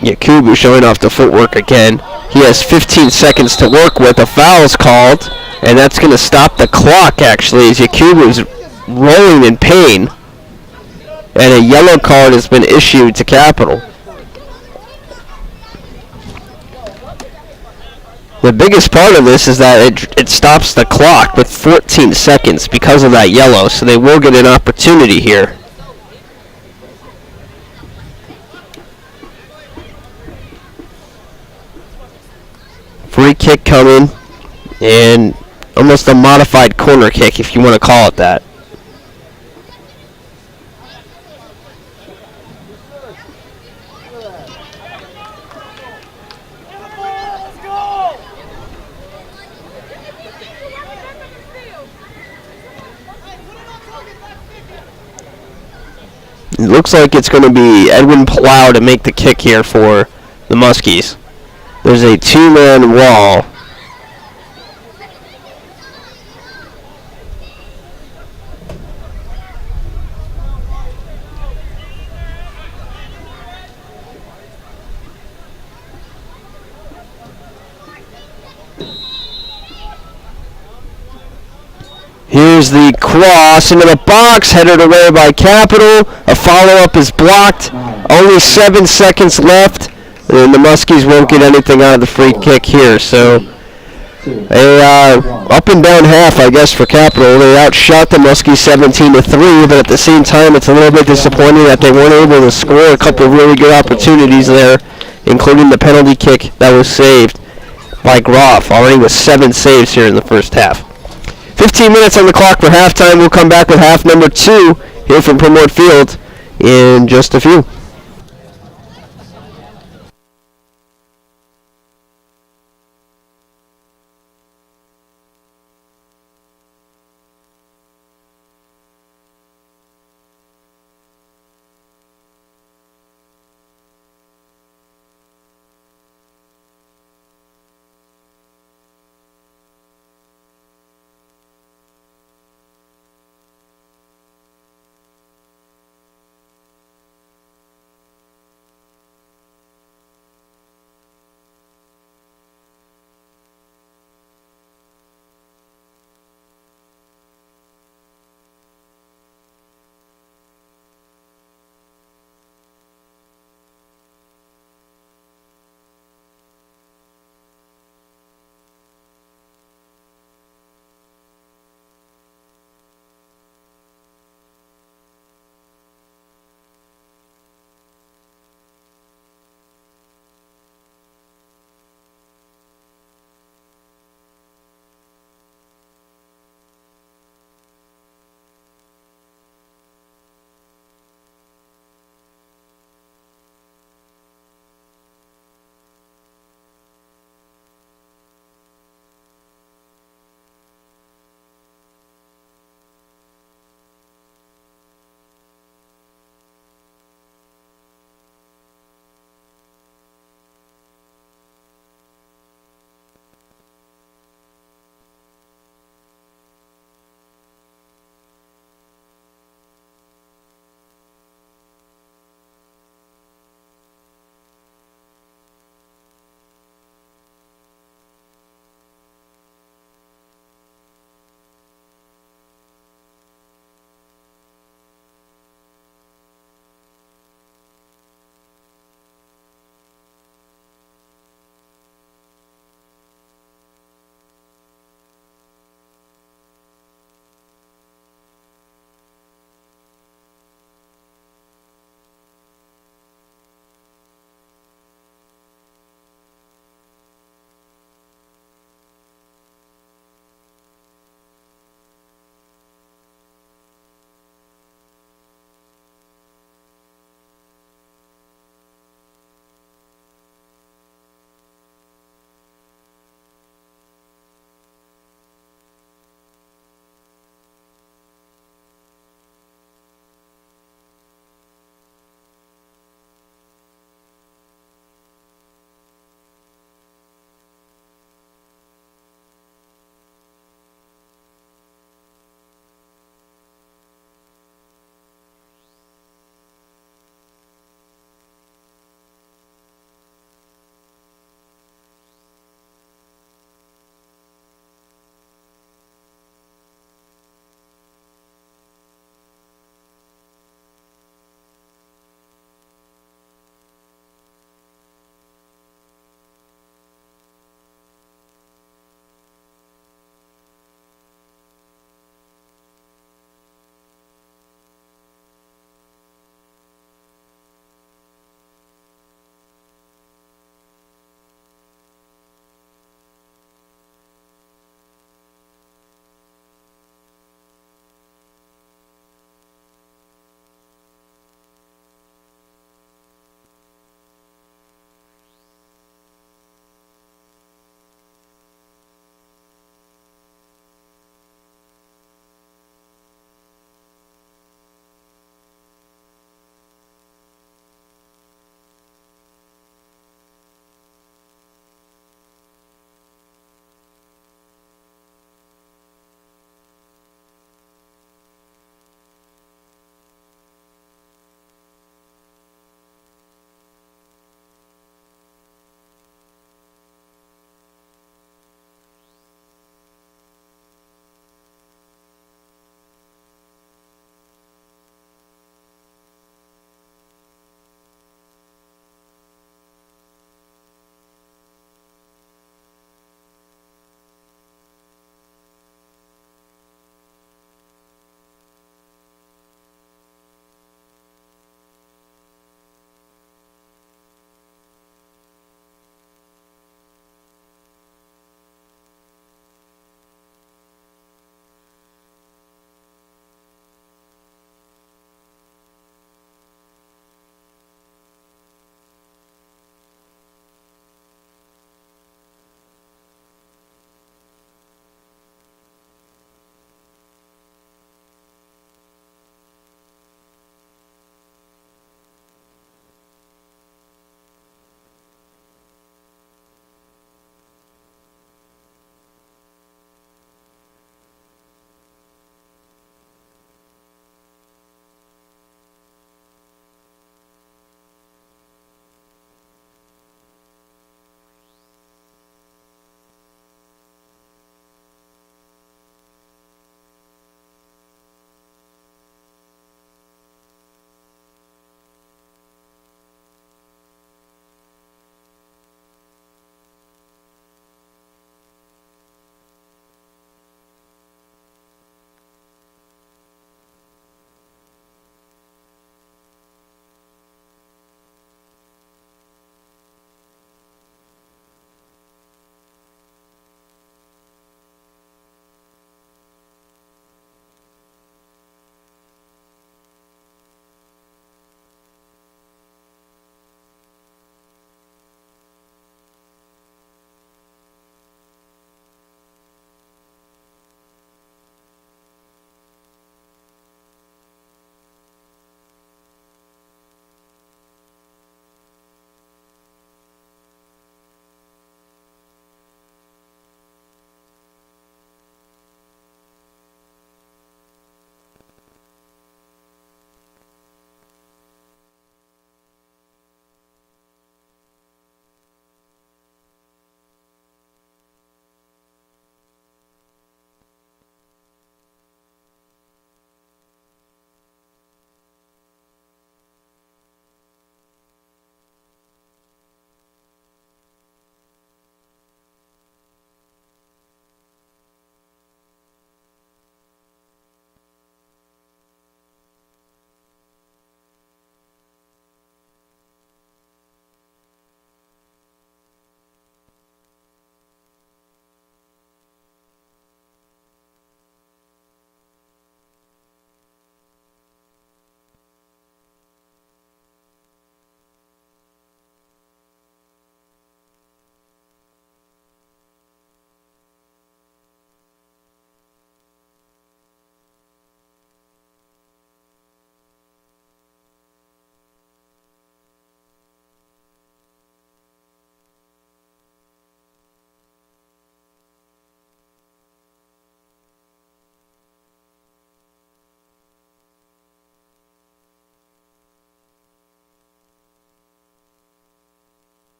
Yakubu showing off the footwork again. He has 15 seconds to work with. A foul is called. And that's going to stop the clock, actually, as Yakubu is rolling in pain. And a yellow card has been issued to Capital. The biggest part of this is that it stops the clock with 14 seconds because of that yellow, so they will get an opportunity here. Free kick coming, and almost a modified corner kick, if you want to call it that. It looks like it's going to be Edwin Plow to make the kick here for the Muskies. There's a 2-man wall. Here's the cross into the box, headed away by Capital. A follow-up is blocked. Only 7 seconds left, and the Muskies won't get anything out of the free kick here. So a up and down half, I guess, for Capital. They outshot the Muskies 17-3, but at the same time, it's a little bit disappointing that they weren't able to score a couple of really good opportunities there, including the penalty kick that was saved by Groff, already with 7 saves here in the first half. 15 minutes on the clock for halftime. We'll come back with half number 2 here from Primrose Field in just a few.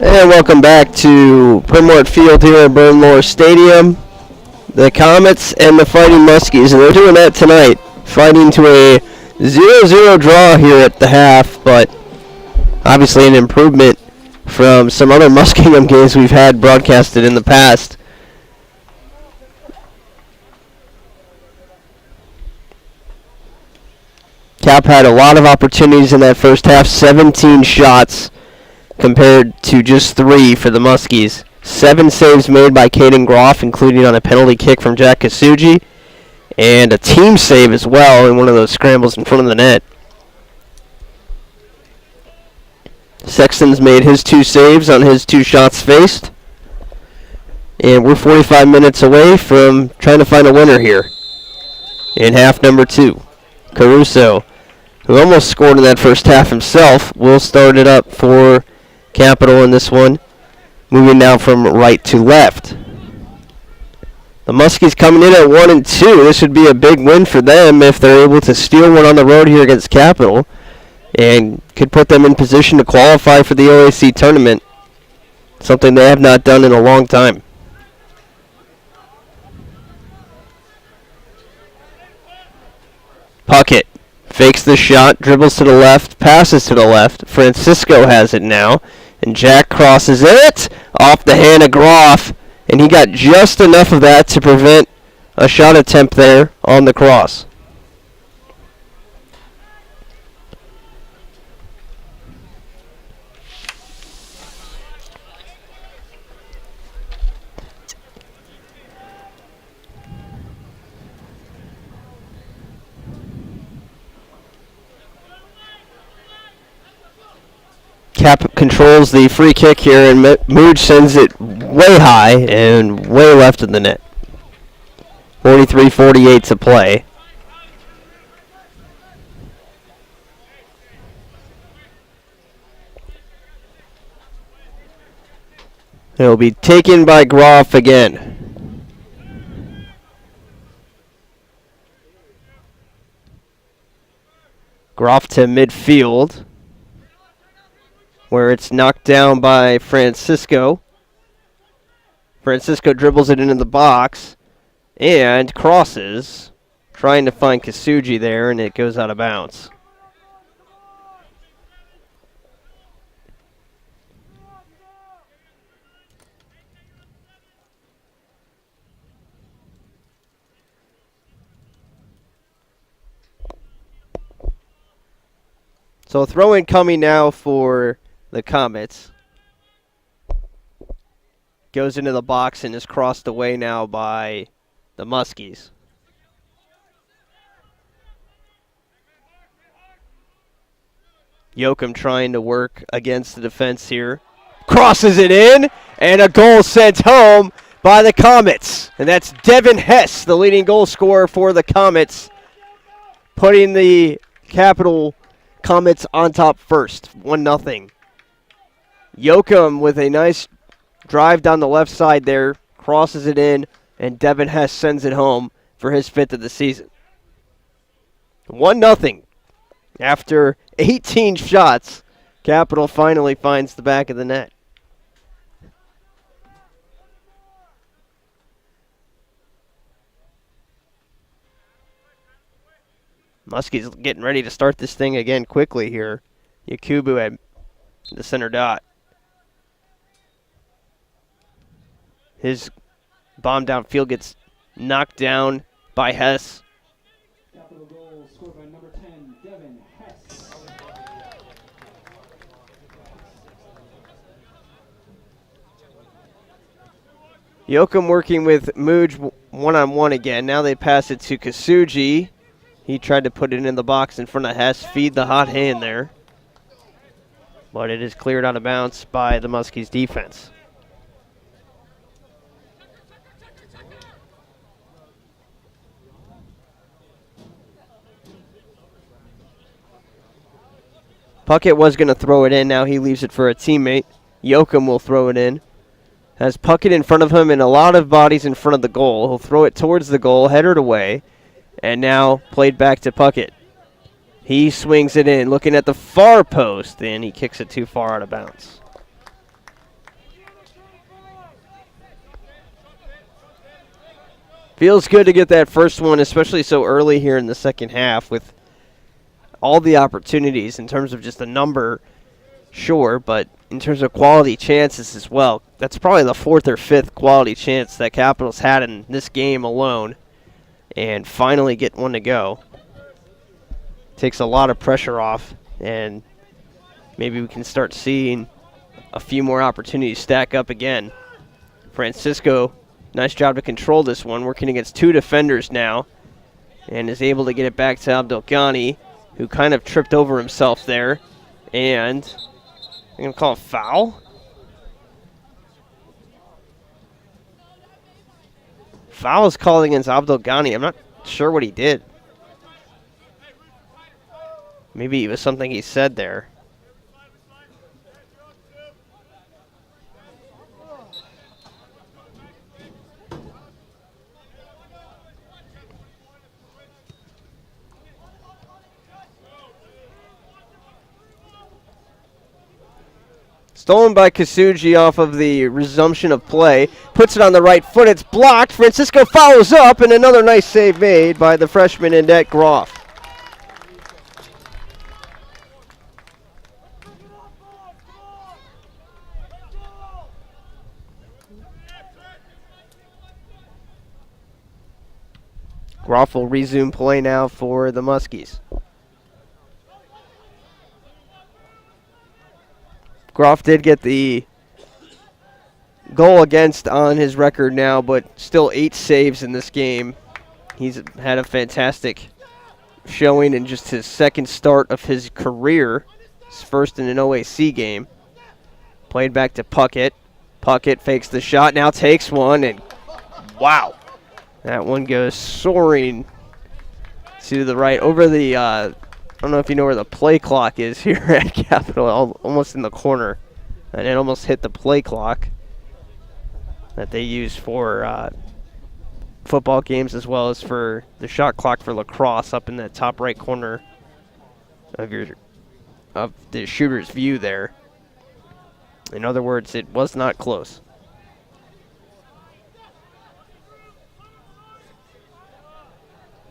And welcome back to Bernlohr Field here at Bernlohr Stadium. The Comets and the Fighting Muskies, and they're doing that tonight, fighting to a 0-0 draw here at the half, but obviously an improvement from some other Muskingum games we've had broadcasted in the past. Cap had a lot of opportunities in that first half, 17 shots compared to just 3 for the Muskies. 7 saves made by Caden Groff, including on a penalty kick from Jack Kasuji, and a team save as well in one of those scrambles in front of the net. Sexton's made his 2 saves on his 2 shots faced, and we're 45 minutes away from trying to find a winner here in half number 2. Caruso, who almost scored in that first half himself, will start it up for Capital in this one, moving now from right to left. The Muskies coming in at 1-2. This would be a big win for them if they're able to steal one on the road here against Capital, and could put them in position to qualify for the OAC tournament, something they have not done in a long time. Puckett fakes the shot, dribbles to the left, passes to the left. Francisco has it now, and Jack crosses it off the hand of Groff, and he got just enough of that to prevent a shot attempt there on the cross. Cap controls the free kick here, and Mooj sends it way high and way left of the net. 43-48 to play. It'll be taken by Groff again. Groff to midfield, where it's knocked down by Francisco. Francisco dribbles it into the box and crosses, trying to find Kasuji there, and it goes out of bounds. So a throw-in coming now for the Comets. Goes into the box and is crossed away now by the Muskies. Yoakum trying to work against the defense here. Crosses it in, and a goal sent home by the Comets. And that's Devin Hess, the leading goal scorer for the Comets, putting the Capital Comets on top first, 1-0. Yoakum with a nice drive down the left side there, crosses it in, and Devin Hess sends it home for his 5th of the season. 1-0. After 18 shots, Capital finally finds the back of the net. Muskie's getting ready to start this thing again quickly here. Yakubu at the center dot. His bomb downfield gets knocked down by Hess. Capital goal scored by number 10, Devin Hess. Yoakum working with Mooj one-on-one again. Now they pass it to Kasuji. He tried to put it in the box in front of Hess, feed the hot hand there. But it is cleared out of bounds by the Muskies defense. Puckett was going to throw it in. Now he leaves it for a teammate. Yoakum will throw it in. Has Puckett in front of him and a lot of bodies in front of the goal. He'll throw it towards the goal, headered away, and now played back to Puckett. He swings it in, looking at the far post, and he kicks it too far out of bounds. Feels good to get that first one, especially so early here in the second half with all the opportunities in terms of just the number, sure, but in terms of quality chances as well. That's probably the fourth or fifth quality chance that Capital's had in this game alone, and finally get one to go. Takes a lot of pressure off, and maybe we can start seeing a few more opportunities stack up again. Francisco, nice job to control this one, working against two defenders now, and is able to get it back to Abdelghani, who kind of tripped over himself there, and I'm going to call a foul. Foul is called against Abdelghani. I'm not sure what he did. Maybe it was something he said there. Stolen by Kasuji off of the resumption of play. Puts it on the right foot. It's blocked. Francisco follows up, and another nice save made by the freshman Annette Groff. Groff will resume play now for the Muskies. Groff did get the goal against on his record now, but still 8 saves in this game. He's had a fantastic showing in just his second start of his career. His first in an OAC game. Played back to Puckett. Puckett fakes the shot, now takes one, and wow. That one goes soaring to the right over the, I don't know if you know where the play clock is here at Capital, almost in the corner. And it almost hit the play clock that they use for football games as well as for the shot clock for lacrosse up in the top right corner of the shooter's view there. In other words, it was not close.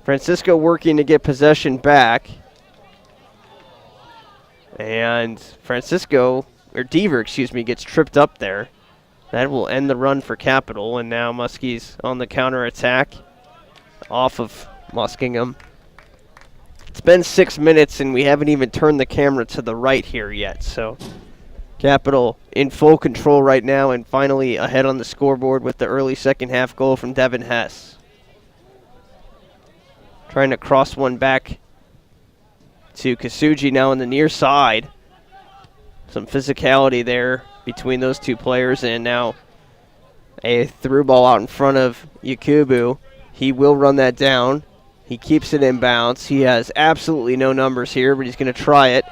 Francisco working to get possession back. And Francisco, or Deaver, excuse me, gets tripped up there. That will end the run for Capital, and now Muskies on the counterattack off of Muskingum. It's been 6 minutes, and we haven't even turned the camera to the right here yet, so Capital in full control right now and finally ahead on the scoreboard with the early second half goal from Devin Hess. Trying to cross one back to Kasuji now on the near side. Some physicality there between those two players, and now a through ball out in front of Yakubu. He will run that down. He keeps it in bounds. He has absolutely no numbers here, but he's going to try it.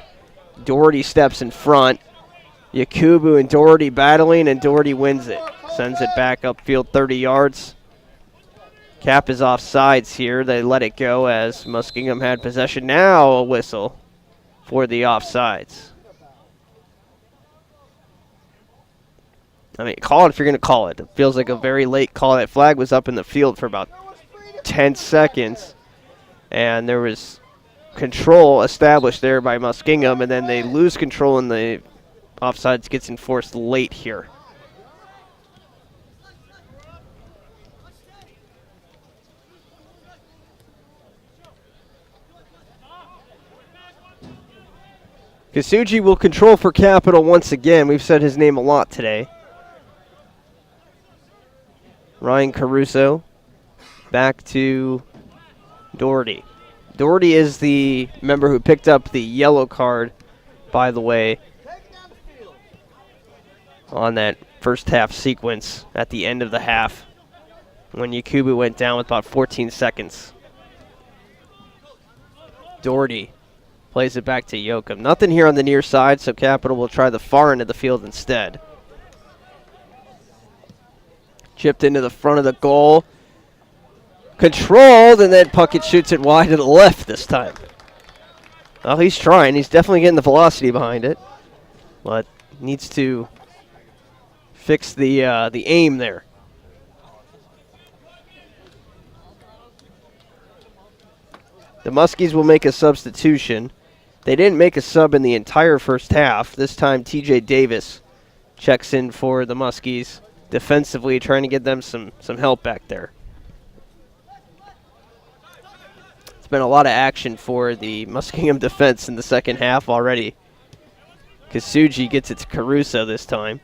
Doherty steps in front. Yakubu and Doherty battling, and Doherty wins it. Sends it back upfield 30 yards. Cap is off sides here. They let it go as Muskingum had possession. Now a whistle for the offsides. I mean, call it if you're going to call it. It feels like a very late call. That flag was up in the field for about 10 seconds. And there was control established there by Muskingum, and then they lose control, and the offsides gets enforced late here. Kasuji will control for Capital once again. We've said his name a lot today. Ryan Caruso back to Doherty. Doherty is the member who picked up the yellow card, by the way, on that first half sequence at the end of the half when Yakubu went down with about 14 seconds. Doherty plays it back to Yoakum. Nothing here on the near side, so Capital will try the far end of the field instead. Chipped into the front of the goal. Controlled, and then Puckett shoots it wide to the left this time. Well, he's trying. He's definitely getting the velocity behind it, but needs to fix the aim there. The Muskies will make a substitution. They didn't make a sub in the entire first half. This time, TJ Davis checks in for the Muskies defensively, trying to get them some help back there. It's been a lot of action for the Muskingum defense in the second half already. Kasuji gets it to Caruso this time.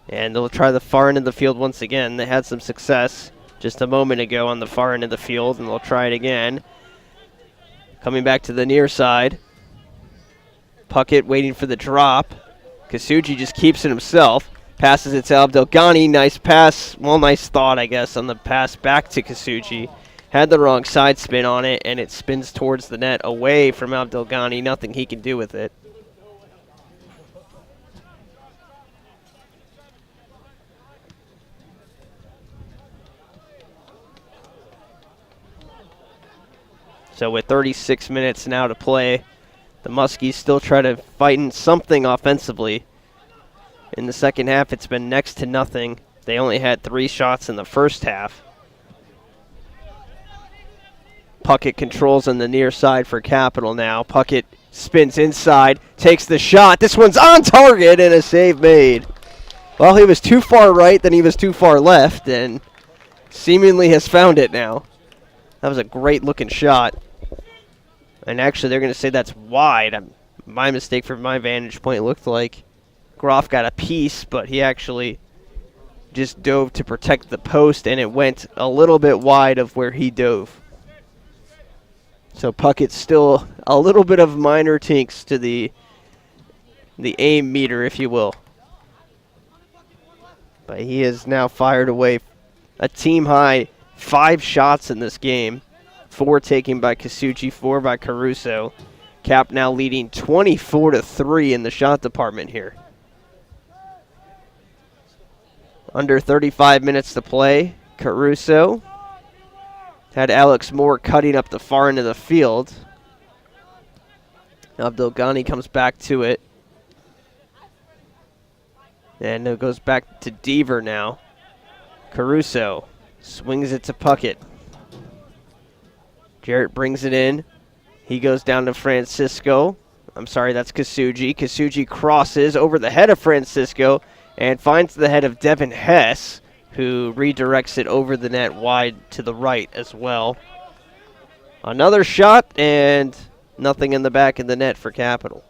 And they'll try the far end of the field once again. They had some success just a moment ago on the far end of the field, and they'll try it again. Coming back to the near side. Puckett waiting for the drop. Kasuji just keeps it himself. Passes it to Abdelghani. Nice pass. Well, nice thought, I guess, on the pass back to Kasuji. Had the wrong side spin on it, and it spins towards the net away from Abdelghani. Nothing he can do with it. So with 36 minutes now to play, the Muskies still try to fight in something offensively. In the second half, it's been next to nothing. They only had 3 shots in the first half. Puckett controls on the near side for Capital now. Puckett spins inside, takes the shot. This one's on target and a save made. Well, he was too far right, then he was too far left, and seemingly has found it now. That was a great looking shot. And actually, they're going to say that's wide. My mistake from my vantage point looked like Groff got a piece, but he actually just dove to protect the post, and it went a little bit wide of where he dove. So Puckett's still a little bit of minor tinks to the aim meter, if you will. But he has now fired away a team-high 5 shots in this game. 4 taken by Kasuji, 4 by Caruso. Cap now leading 24-3 in the shot department here. Under 35 minutes to play. Caruso had Alex Moore cutting up the far end of the field. Abdelghani comes back to it. And it goes back to Deaver now. Caruso swings it to Puckett. Jarrett brings it in. He goes down to Francisco. I'm sorry, that's Kasuji. Kasuji crosses over the head of Francisco and finds the head of Devin Hess, who redirects it over the net wide to the right as well. Another shot and nothing in the back of the net for Capital.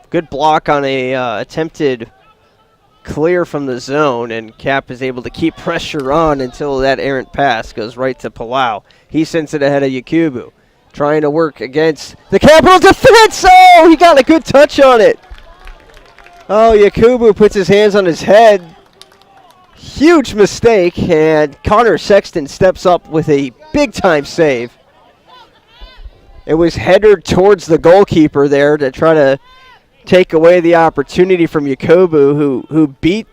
Good block on a attempted clear from the zone, and Cap is able to keep pressure on until that errant pass goes right to Palau. He sends it ahead of Yakubu, trying to work against the Capital defense. Oh, he got a good touch on it. Oh, Yakubu puts his hands on his head. Huge mistake, and Connor Sexton steps up with a big-time save. It was headed towards the goalkeeper there to try to take away the opportunity from Yakubu, who beat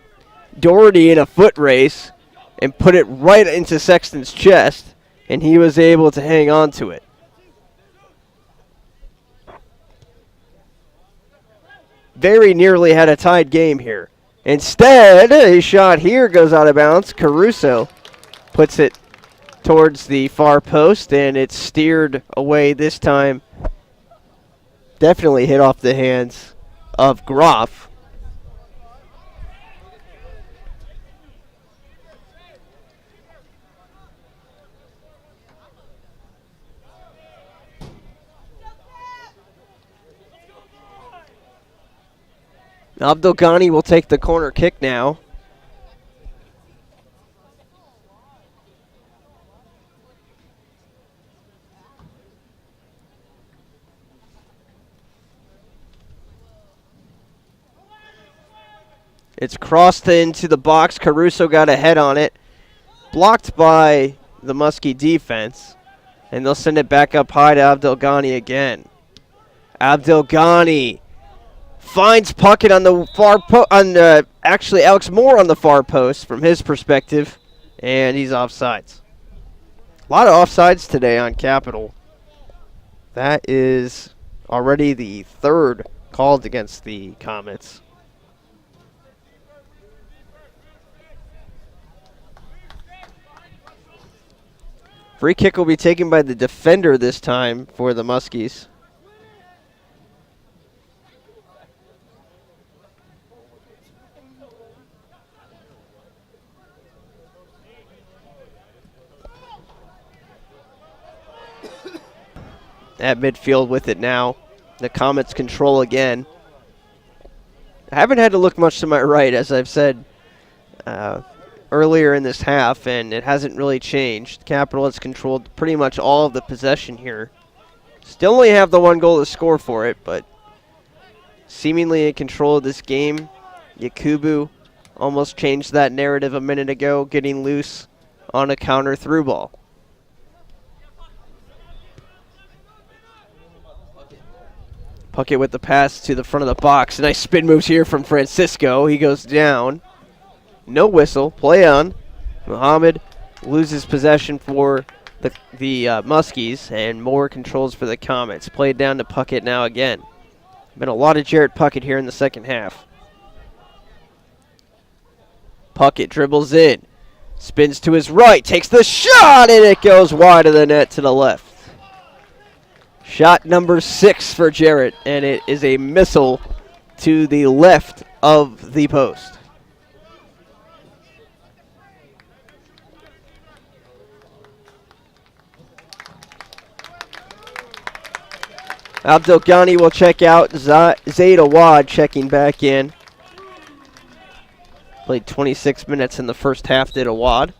Doherty in a foot race and put it right into Sexton's chest, and he was able to hang on to it. Very nearly had a tied game here. Instead, a shot here goes out of bounds. Caruso puts it towards the far post, and it's steered away this time. Definitely hit off the hands of Groff. Abdelghani will take the corner kick now. It's crossed into the box. Caruso got a head on it. Blocked by the Muskie defense. And they'll send it back up high to Abdel Ghani again. Abdel Ghani finds Puckett on the far post. Actually, Alex Moore on the far post from his perspective. And he's offsides. A lot of offsides today on Capital. That is already the third called against the Comets. Free kick will be taken by the defender this time for the Muskies. At midfield with it now. The Comets control again. I haven't had to look much to my right, as I've said earlier in this half, and it hasn't really changed. Capital has controlled pretty much all of the possession here. Still only have the one goal to score for it, but seemingly in control of this game. Yakubu almost changed that narrative a minute ago, getting loose on a counter through ball. Puckett with the pass to the front of the box. Nice spin moves here from Francisco. He goes down. No whistle. Play on. Muhammad loses possession for the Muskies, and more controls for the Comets. Played down to Puckett now again. Been a lot of Jarrett Puckett here in the second half. Puckett dribbles in. Spins to his right. Takes the shot, and it goes wide of the net to the left. Shot number 6 for Jarrett, and it is a missile to the left of the post. Abdel Ghani will check out. Zaid Awad checking back in. Played 26 minutes in the first half, did Awad.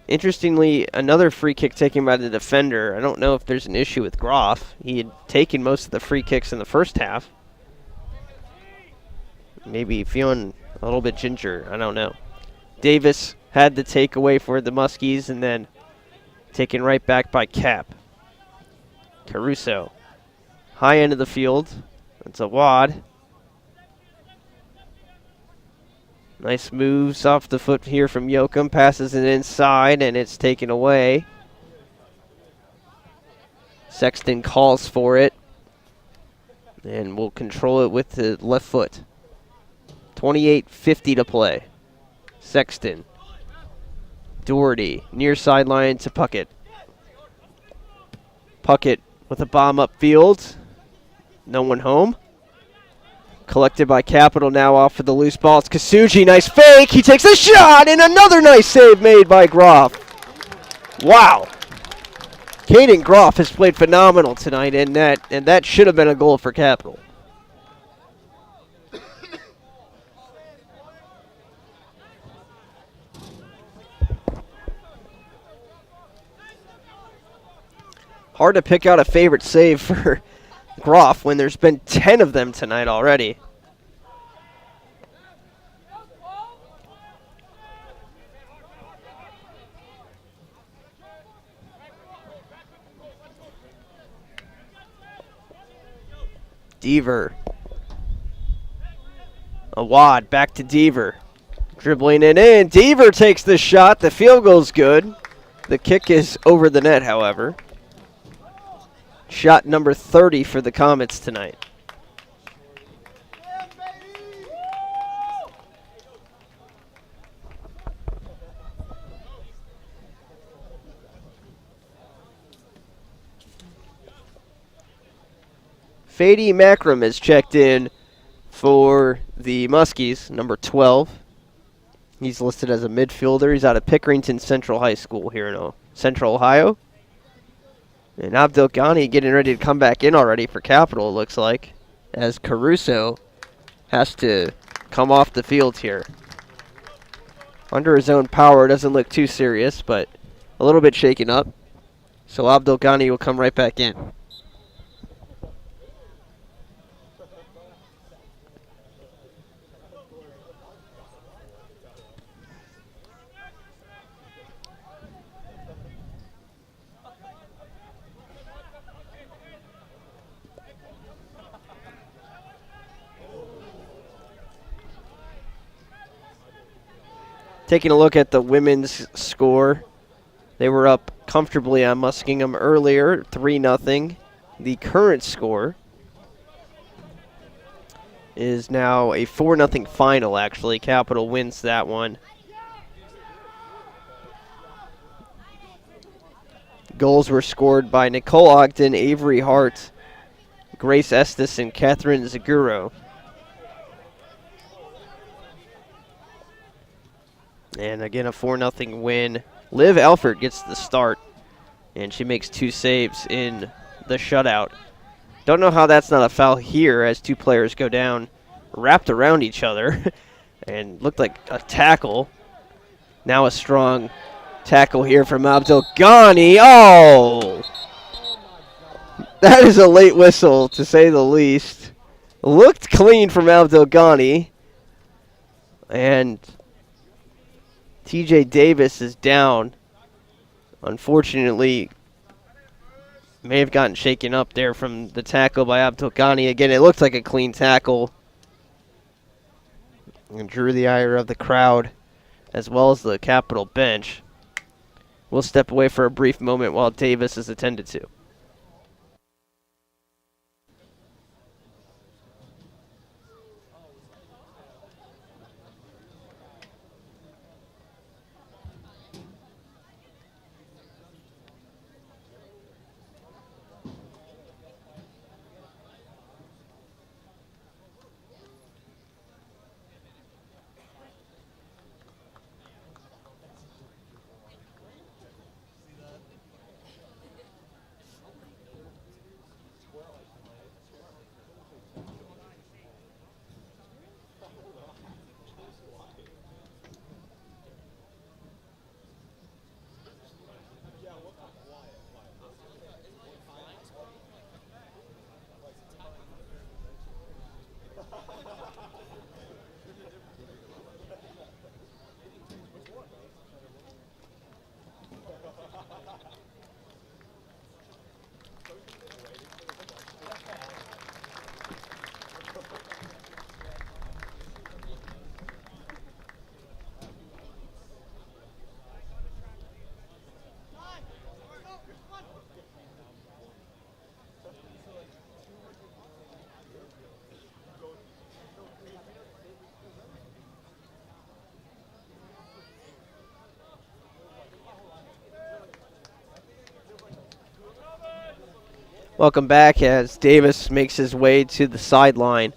Interestingly, another free kick taken by the defender. I don't know if there's an issue with Groff. He had taken most of the free kicks in the first half. Maybe feeling a little bit ginger. I don't know. Davis had the takeaway for the Muskies, and then taken right back by Cap. Caruso. High end of the field. It's a wad. Nice moves off the foot here from Yoakum. Passes it inside, and it's taken away. Sexton calls for it. And will control it with the left foot. 28:50 to play. Sexton. Doherty. Near sideline to Puckett. Puckett with a bomb upfield. No one home. Collected by Capital now off for the loose ball. It's Kasuji. Nice fake. He takes a shot, and another nice save made by Groff. Wow. Caden Groff has played phenomenal tonight in net, and that should have been a goal for Capital. Hard to pick out a favorite save for Groff when there's been 10 of them tonight already. Deaver. Awad back to Deaver. Dribbling it in. Deaver takes the shot. The field goal's good. The kick is over the net, however. Shot number 30 for the Comets tonight. Fady Makram is checked in for the Muskies, number 12. He's listed as a midfielder. He's out of Pickerington Central High School here in Central Ohio. And Abdel Ghani getting ready to come back in already for Capital, it looks like, as Caruso has to come off the field here. Under his own power, doesn't look too serious, but a little bit shaken up. So Abdel Ghani will come right back in. Taking a look at the women's score, they were up comfortably on Muskingum earlier, 3-0. The current score is now a 4-0 final, actually. Capital wins that one. Goals were scored by Nicole Ogden, Avery Hart, Grace Estes, and Catherine Zaguro. And again, a 4-0 win. Liv Alford gets the start, and she makes 2 saves in the shutout. Don't know how that's not a foul here as 2 players go down, wrapped around each other, and looked like a tackle. Now a strong tackle here from Abdel Ghani. Oh! That is a late whistle, to say the least. Looked clean from Abdel Ghani. And TJ Davis is down. Unfortunately, may have gotten shaken up there from the tackle by Abdel Ghani. Again, it looked like a clean tackle. And drew the ire of the crowd as well as the Capitol bench. We'll step away for a brief moment while Davis is attended to. Welcome back as Davis makes his way to the sideline.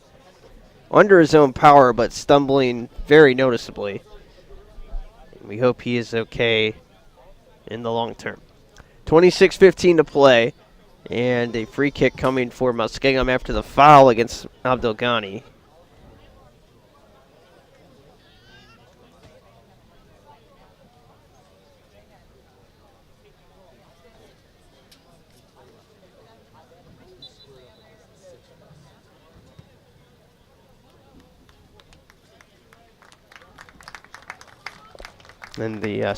Under his own power, but stumbling very noticeably. We hope he is okay in the long term. 26:15 to play, and a free kick coming for Muskingum after the foul against Abdel Ghani. And the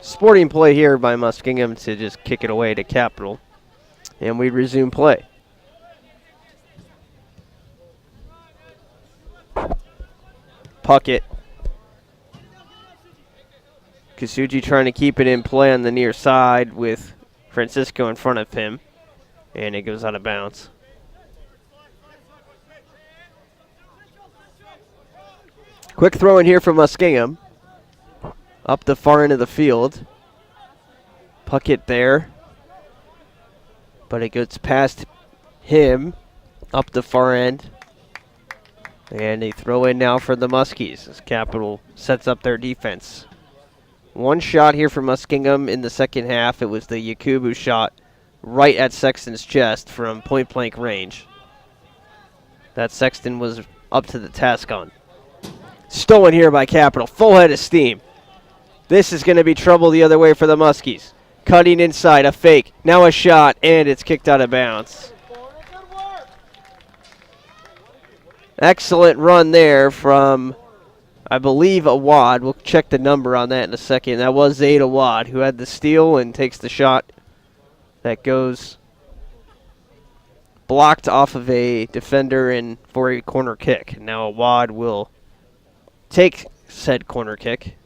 sporting play here by Muskingum to just kick it away to Capital. And we resume play. Puckett. Kasuji trying to keep it in play on the near side with Francisco in front of him. And it goes out of bounds. Quick throw in here from Muskingum. Up the far end of the field. Puckett there. But it gets past him. Up the far end. And a throw in now for the Muskies as Capital sets up their defense. One shot here for Muskingum in the second half. It was the Yakubu shot right at Sexton's chest from point blank range. That Sexton was up to the task on. Stolen here by Capital. Full head of steam. This is going to be trouble the other way for the Muskies. Cutting inside, a fake. Now a shot, and it's kicked out of bounds. Excellent run there from, I believe, Awad. We'll check the number on that in a second. That was Zaid Awad, who had the steal and takes the shot that goes blocked off of a defender and for a corner kick. Now Awad will take said corner kick.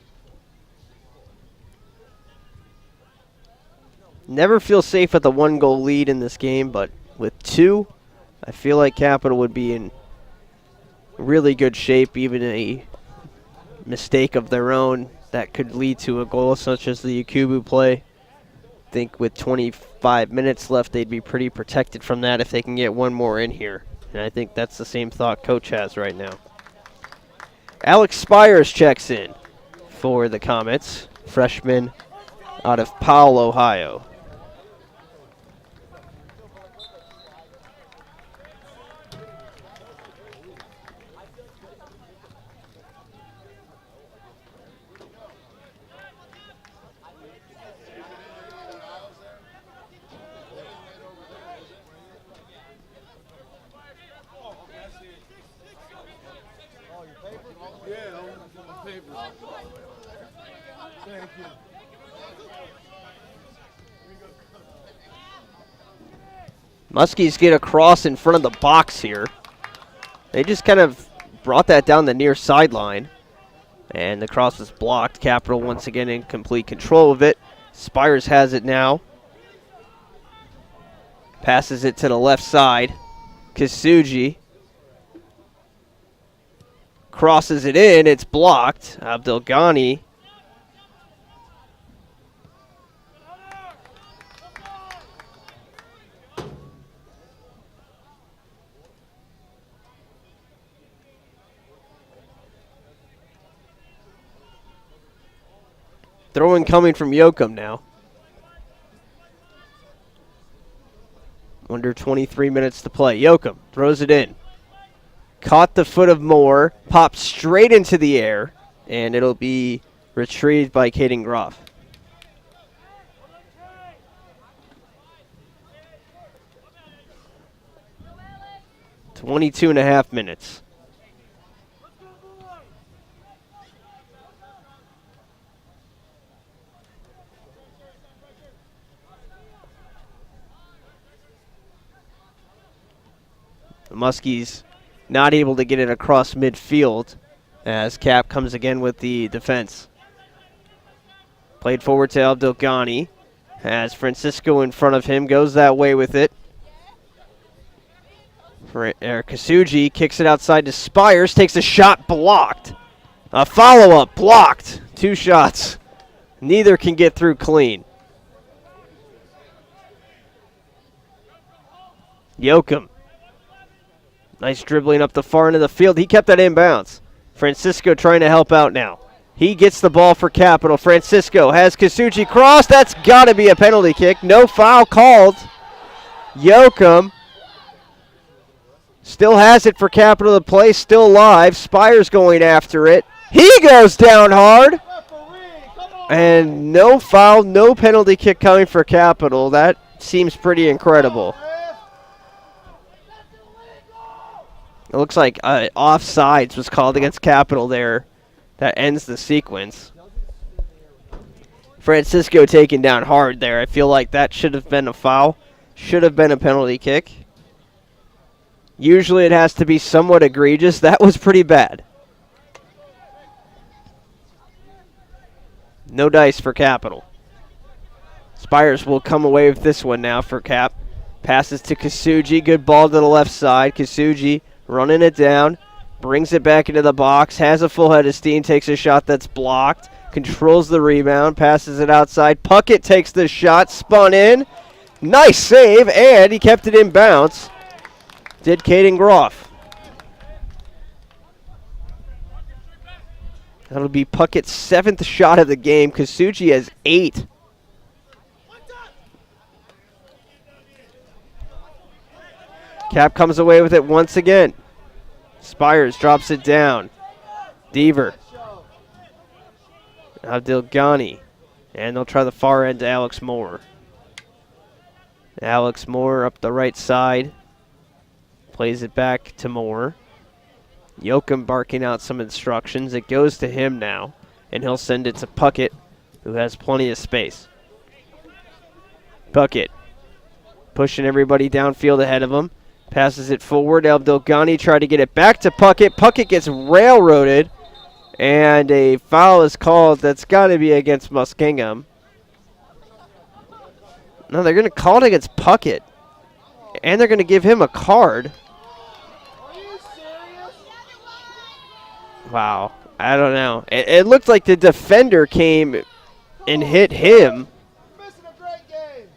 Never feel safe with a 1-goal lead in this game, but with 2, I feel like Capital would be in really good shape. Even a mistake of their own that could lead to a goal, such as the Yakubu play. I think with 25 minutes left, they'd be pretty protected from that if they can get one more in here. And I think that's the same thought Coach has right now. Alex Spires checks in for the Comets, freshman out of Powell, Ohio. Muskies get a cross in front of the box here. They just kind of brought that down the near sideline. And the cross was blocked. Capital once again in complete control of it. Spires has it now. Passes it to the left side. Kasuji crosses it in. It's blocked. Abdelghani. Throwing coming from Yoakum now. Under 23 minutes to play. Yoakum throws it in. Caught the foot of Moore. Popped straight into the air. And it'll be retrieved by Caden Groff. .22.5 minutes. The Muskies not able to get it across midfield as Cap comes again with the defense. Played forward to Abdelghani. Has Francisco in front of him. Goes that way with it. Kasuji kicks it outside to Spires. Takes a shot blocked. A follow-up blocked. 2 shots. Neither can get through clean. Yoakum. Nice dribbling up the far end of the field. He kept that inbounds. Francisco trying to help out now. He gets the ball for Capital. Francisco has Kasuji cross. That's got to be a penalty kick. No foul called. Yoakum still has it for Capital. The play still live. Spires going after it. He goes down hard. And no foul, no penalty kick coming for Capital. That seems pretty incredible. It looks like offsides was called against Capital there. That ends the sequence. Francisco taken down hard there. I feel like that should have been a foul. Should have been a penalty kick. Usually it has to be somewhat egregious. That was pretty bad. No dice for Capital. Spires will come away with this one now for Cap. Passes to Kasuji. Good ball to the left side. Kasuji running it down, brings it back into the box, has a full head of steam, takes a shot that's blocked, controls the rebound, passes it outside. Puckett takes the shot, spun in. Nice save, and he kept it in bounds. Did Caden Groff. That'll be Puckett's 7th shot of the game. Kasuji has 8. Cap comes away with it once again. Spires drops it down. Deaver. Abdelghani. And they'll try the far end to Alex Moore. Alex Moore up the right side. Plays it back to Moore. Yoakum barking out some instructions. It goes to him now. And he'll send it to Puckett, who has plenty of space. Puckett pushing everybody downfield ahead of him. Passes it forward. Abdelghani tried to get it back to Puckett. Puckett gets railroaded. And a foul is called. That's got to be against Muskingum. No, they're going to call it against Puckett. And they're going to give him a card. Are you serious? Wow. I don't know. It looked like the defender came and hit him. You're missing a great game.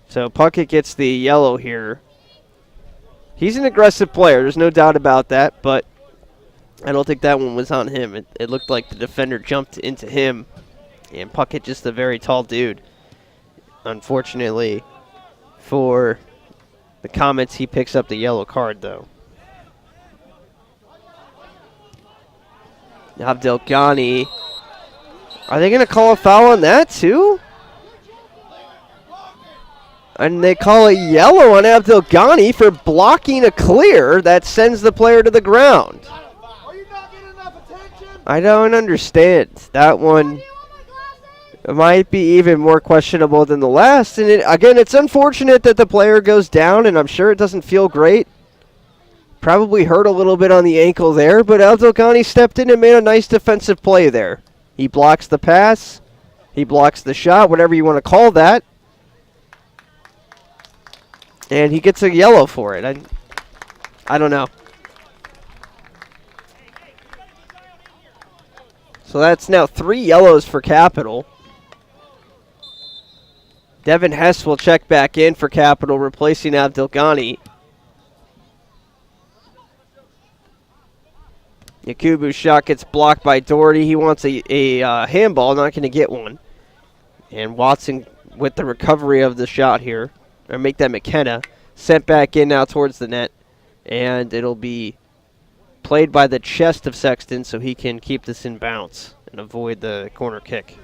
So Puckett gets the yellow here. He's an aggressive player. There's no doubt about that, but I don't think that one was on him. It looked like the defender jumped into him, and Puckett just a very tall dude. Unfortunately for the Comets, he picks up the yellow card, though. Abdelghani. Are they going to call a foul on that, too? And they call a yellow on Abdelghani for blocking a clear that sends the player to the ground. Are you not getting enough attention? I don't understand. That one might be even more questionable than the last. And again, it's unfortunate that the player goes down, and I'm sure it doesn't feel great. Probably hurt a little bit on the ankle there, but Abdelghani stepped in and made a nice defensive play there. He blocks the pass. He blocks the shot, whatever you want to call that. And he gets a yellow for it. I don't know. So that's now 3 yellows for Capital. Devin Hess will check back in for Capital, replacing Abdelghani. Yakubu's shot gets blocked by Doherty. He wants a handball, not going to get one. And Watson with the recovery of the shot here. Or make that McKenna. Sent back in now towards the net. And it'll be played by the chest of Sexton so he can keep this in bounds and avoid the corner kick.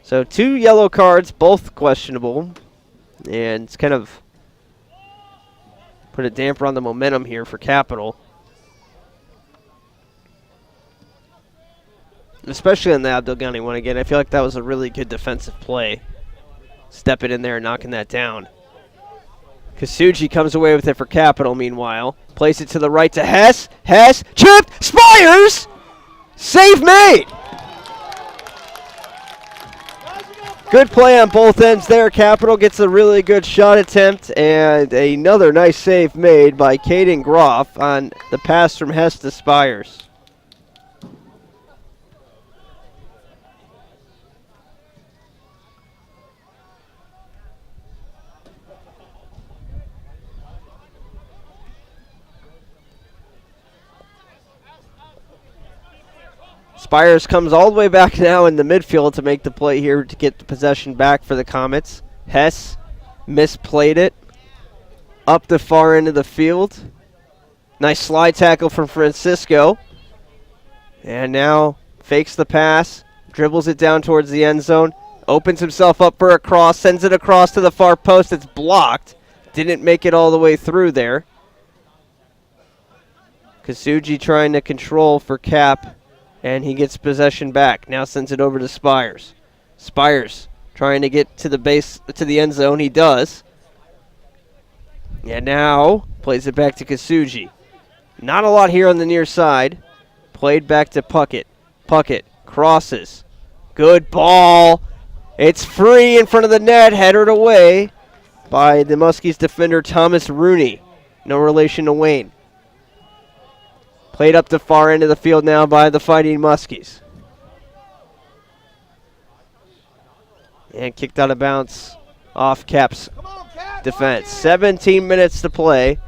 So 2 yellow cards, both questionable. And it's kind of put a damper on the momentum here for Capital. Especially on the Abdelghani one again. I feel like that was a really good defensive play. Stepping in there and knocking that down. Kasuji comes away with it for Capital meanwhile. Plays it to the right to Hess. Hess, chipped, Spires! Save made! Good play on both ends there. Capital gets a really good shot attempt and another nice save made by Caden Groff on the pass from Hess to Spires. Spires comes all the way back now in the midfield to make the play here to get the possession back for the Comets. Hess misplayed it. Up the far end of the field. Nice slide tackle from Francisco. And now fakes the pass. Dribbles it down towards the end zone. Opens himself up for a cross. Sends it across to the far post. It's blocked. Didn't make it all the way through there. Kasuji trying to control for Cap. And he gets possession back. Now sends it over to Spires. Spires trying to get to the base, to the end zone. He does. And now plays it back to Kasuji. Not a lot here on the near side. Played back to Puckett. Puckett crosses. Good ball. It's free in front of the net. Headed away by the Muskies defender Thomas Rooney. No relation to Wayne. Played up the far end of the field now by the Fighting Muskies. And kicked out of bounds off Cap's defense. 17 minutes to play.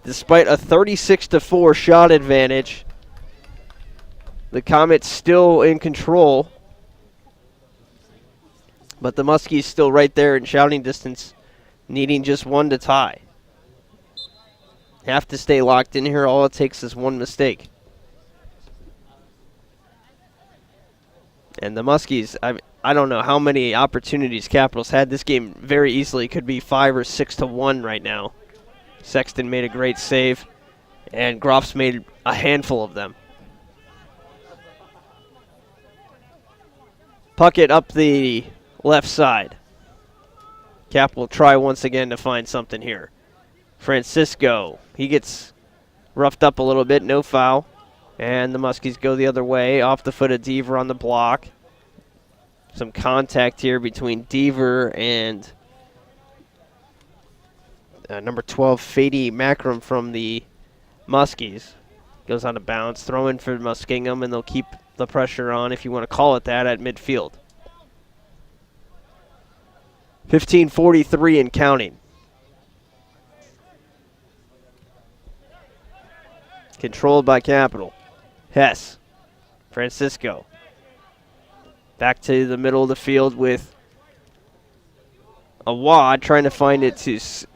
Despite a 36-4 shot advantage, the Comets still in control. But the Muskies still right there in shouting distance, needing just one to tie. Have to stay locked in here. All it takes is one mistake. And the Muskies, I don't know how many opportunities Capitals had. This game very easily could be 5 or 6-1 right now. Sexton made a great save, and Groff's made a handful of them. Puckett up the left side. Cap will try once again to find something here. Francisco, he gets roughed up a little bit, no foul. And the Muskies go the other way, off the foot of Deaver on the block. Some contact here between Deaver and number 12, Fady Macram from the Muskies. Goes on a bounce, throw in for Muskingum, and they'll keep the pressure on, if you want to call it that, at midfield. 15:43 and counting. Controlled by Capital. Hess. Francisco. Back to the middle of the field with Awad trying to find it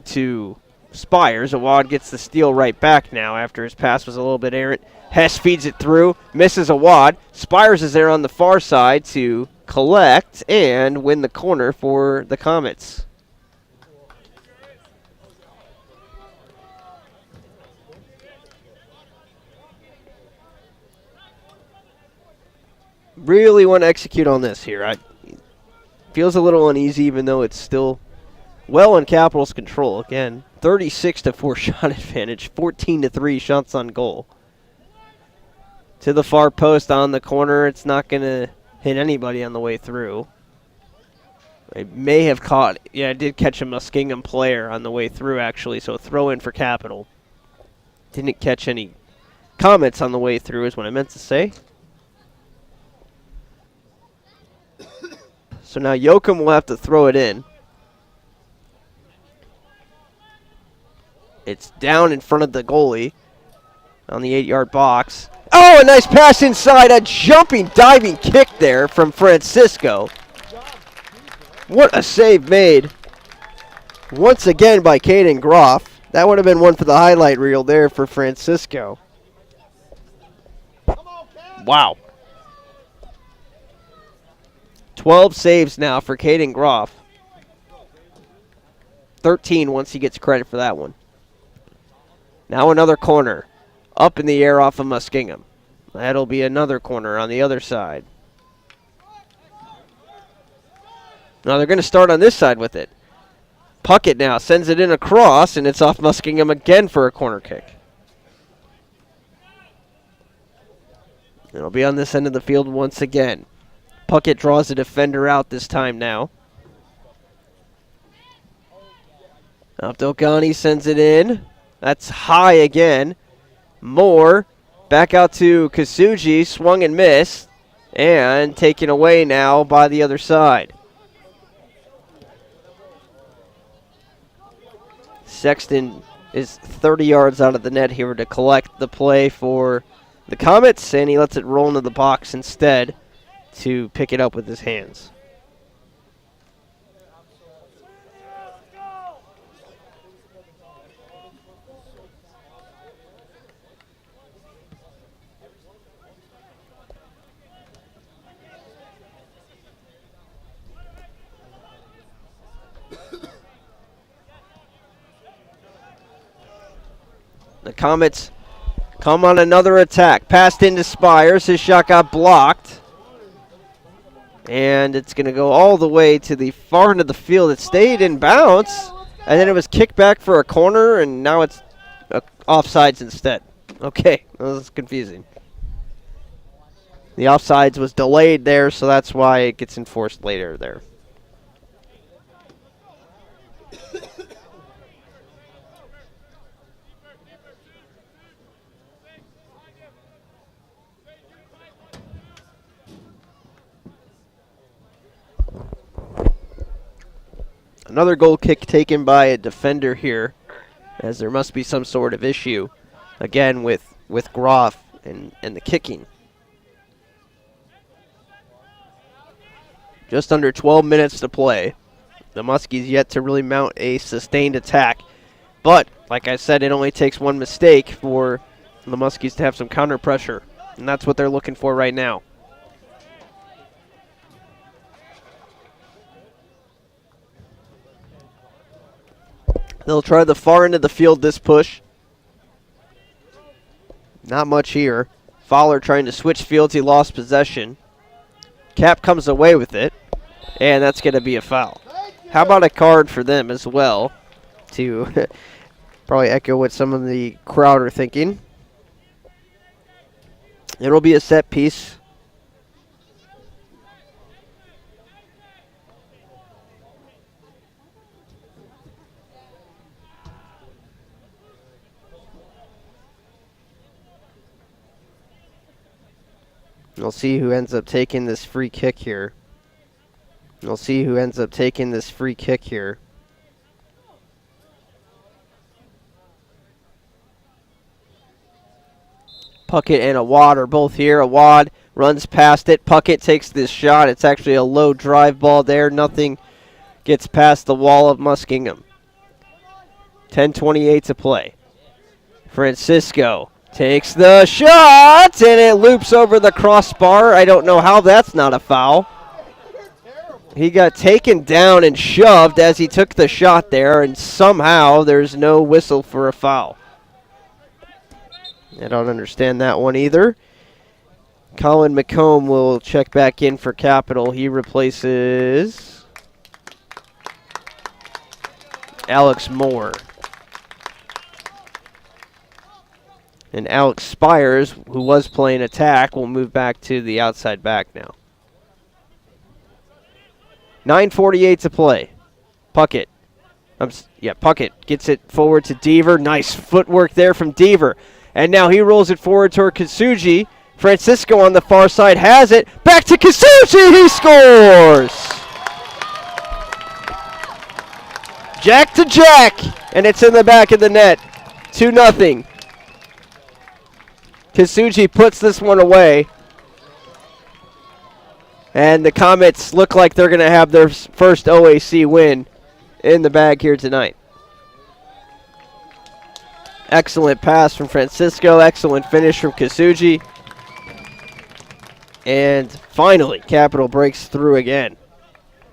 to Spires. Awad gets the steal right back now after his pass was a little bit errant. Hess feeds it through, misses Awad. Spires is there on the far side to collect and win the corner for the Comets. Really want to execute on this here. Feels a little uneasy, even though it's still well in Capital's control. Again, 36-4 shot advantage, 14-3 shots on goal. To the far post on the corner. It's not going to hit anybody on the way through. I may have caught, yeah, I did catch a Muskingum player on the way through, actually, so throw in for Capital. Didn't catch any Comets on the way through is what I meant to say. So now Yoakum will have to throw it in. It's down in front of the goalie on the 8-yard box. Oh, a nice pass inside. A jumping, diving kick there from Francisco. What a save made once again by Caden Groff. That would have been one for the highlight reel there for Francisco. Wow. 12 saves now for Caden Groff. 13 once he gets credit for that one. Now another corner. Up in the air off of Muskingum. That'll be another corner on the other side. Now they're going to start on this side with it. Puckett now sends it in across, and it's off Muskingum again for a corner kick. It'll be on this end of the field once again. Puckett draws the defender out this time now. Abdelghani sends it in. That's high again. Moore back out to Kasuji. Swung and missed. And taken away now by the other side. Sexton is 30 yards out of the net here to collect the play for the Comets. And he lets it roll into the box instead to pick it up with his hands. The Comets come on another attack. Passed into Spires. His shot got blocked. And it's going to go all the way to the far end of the field. It stayed in bounds, and then it was kicked back for a corner, and now it's offsides instead. Okay, that was confusing. The offsides was delayed there, so that's why it gets enforced later there. Another goal kick taken by a defender here, as there must be some sort of issue, again, with Groff and the kicking. Just under 12 minutes to play. The Muskies yet to really mount a sustained attack. But, like I said, it only takes one mistake for the Muskies to have some counter pressure, and that's what they're looking for right now. They'll try the far end of the field this push. Not much here. Fowler trying to switch fields. He lost possession. Cap comes away with it. And that's going to be a foul. Thank you. How about a card for them as well to probably echo what some of the crowd are thinking. It'll be a set piece. We'll see who ends up taking this free kick here. We'll see who ends up taking this free kick here. Puckett and Awad are both here. Awad runs past it. Puckett takes this shot. It's actually a low drive ball there. Nothing gets past the wall of Muskingum. 10:28 to play. Francisco takes the shot, and it loops over the crossbar. I don't know how that's not a foul. He got taken down and shoved as he took the shot there, and somehow there's no whistle for a foul. I don't understand that one either. Colin McComb will check back in for Capital. He replaces Alex Moore. And Alex Spires, who was playing attack, will move back to the outside back now. 9:48 to play. Puckett. Puckett gets it forward to Deaver. Nice footwork there from Deaver. And now he rolls it forward toward Kasuji. Francisco on the far side has it. Back to Kasuji. He scores! Jack to Jack. And it's in the back of the net. 2-0. Kasuji puts this one away. And the Comets look like they're going to have their first OAC win in the bag here tonight. Excellent pass from Francisco. Excellent finish from Kasuji. And finally, Capital breaks through again.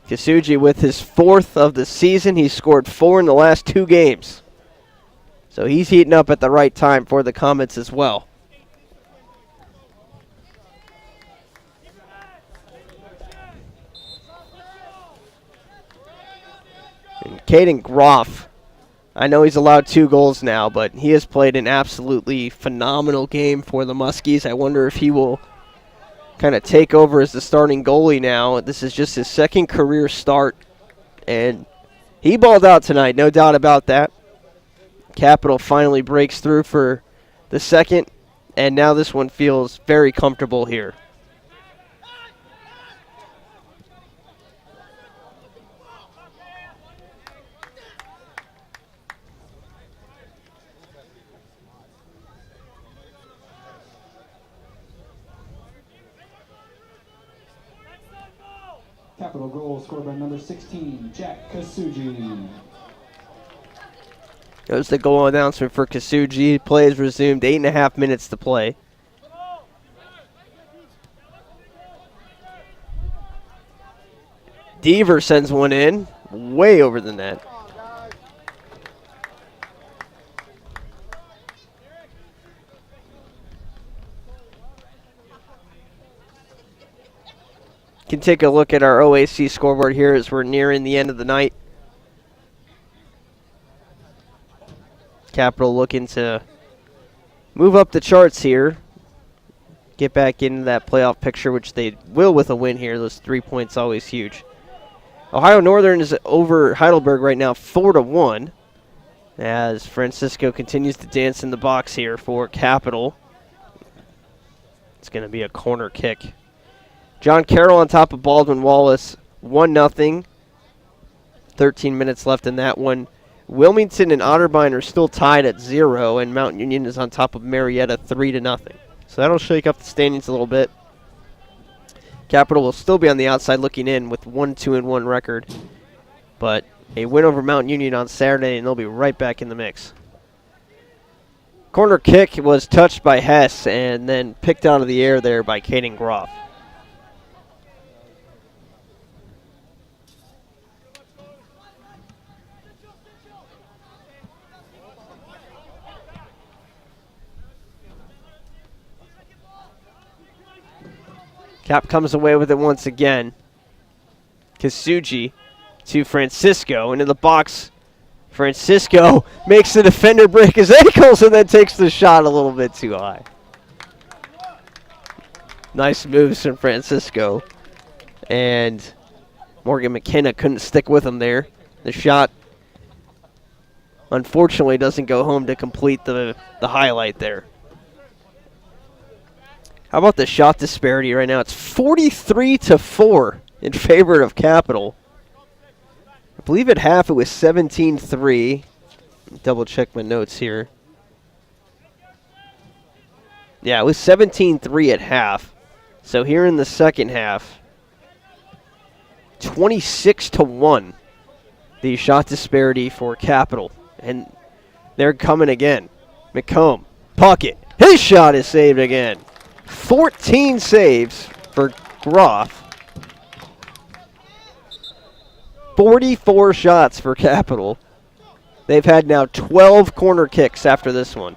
Kasuji with his 4th of the season. He scored 4 in the last 2 games. So he's heating up at the right time for the Comets as well. And Caden Groff, I know he's allowed 2 goals now, but he has played an absolutely phenomenal game for the Muskies. I wonder if he will kind of take over as the starting goalie now. This is just his 2nd career start, and he balled out tonight, no doubt about that. Capital finally breaks through for the 2nd, and now this one feels very comfortable here. Capital goal scored by number 16, Jack Kasuji. There's the goal announcement for Kasuji. Play is resumed. 8.5 minutes to play. Deaver sends one in, way over the net. Can take a look at our OAC scoreboard here as we're nearing the end of the night. Capital looking to move up the charts here. Get back into that playoff picture, which they will with a win here. Those 3 points always huge. Ohio Northern is over Heidelberg right now 4-1. As Francisco continues to dance in the box here for Capital. It's going to be a corner kick. John Carroll on top of Baldwin Wallace, 1-0. 13 minutes left in that one. Wilmington and Otterbein are still tied at 0, and Mount Union is on top of Marietta 3-0. So that'll shake up the standings a little bit. Capital will still be on the outside looking in with 1-2-1 record. But a win over Mount Union on Saturday, and they'll be right back in the mix. Corner kick was touched by Hess and then picked out of the air there by Caden Groff. Cap comes away with it once again. Kasuji to Francisco. Into the box. Francisco makes the defender break his ankles and then takes the shot a little bit too high. Nice moves from Francisco. And Morgan McKenna couldn't stick with him there. The shot, unfortunately, doesn't go home to complete the highlight there. How about the shot disparity right now? It's 43-4 in favor of Capital. I believe at half it was 17-3. Double check my notes here. Yeah, it was 17-3 at half. So here in the second half, 26-1, the shot disparity for Capital. And they're coming again. McComb, pocket. His shot is saved again. 14 saves for Groff. 44 shots for Capital. They've had now 12 corner kicks after this one.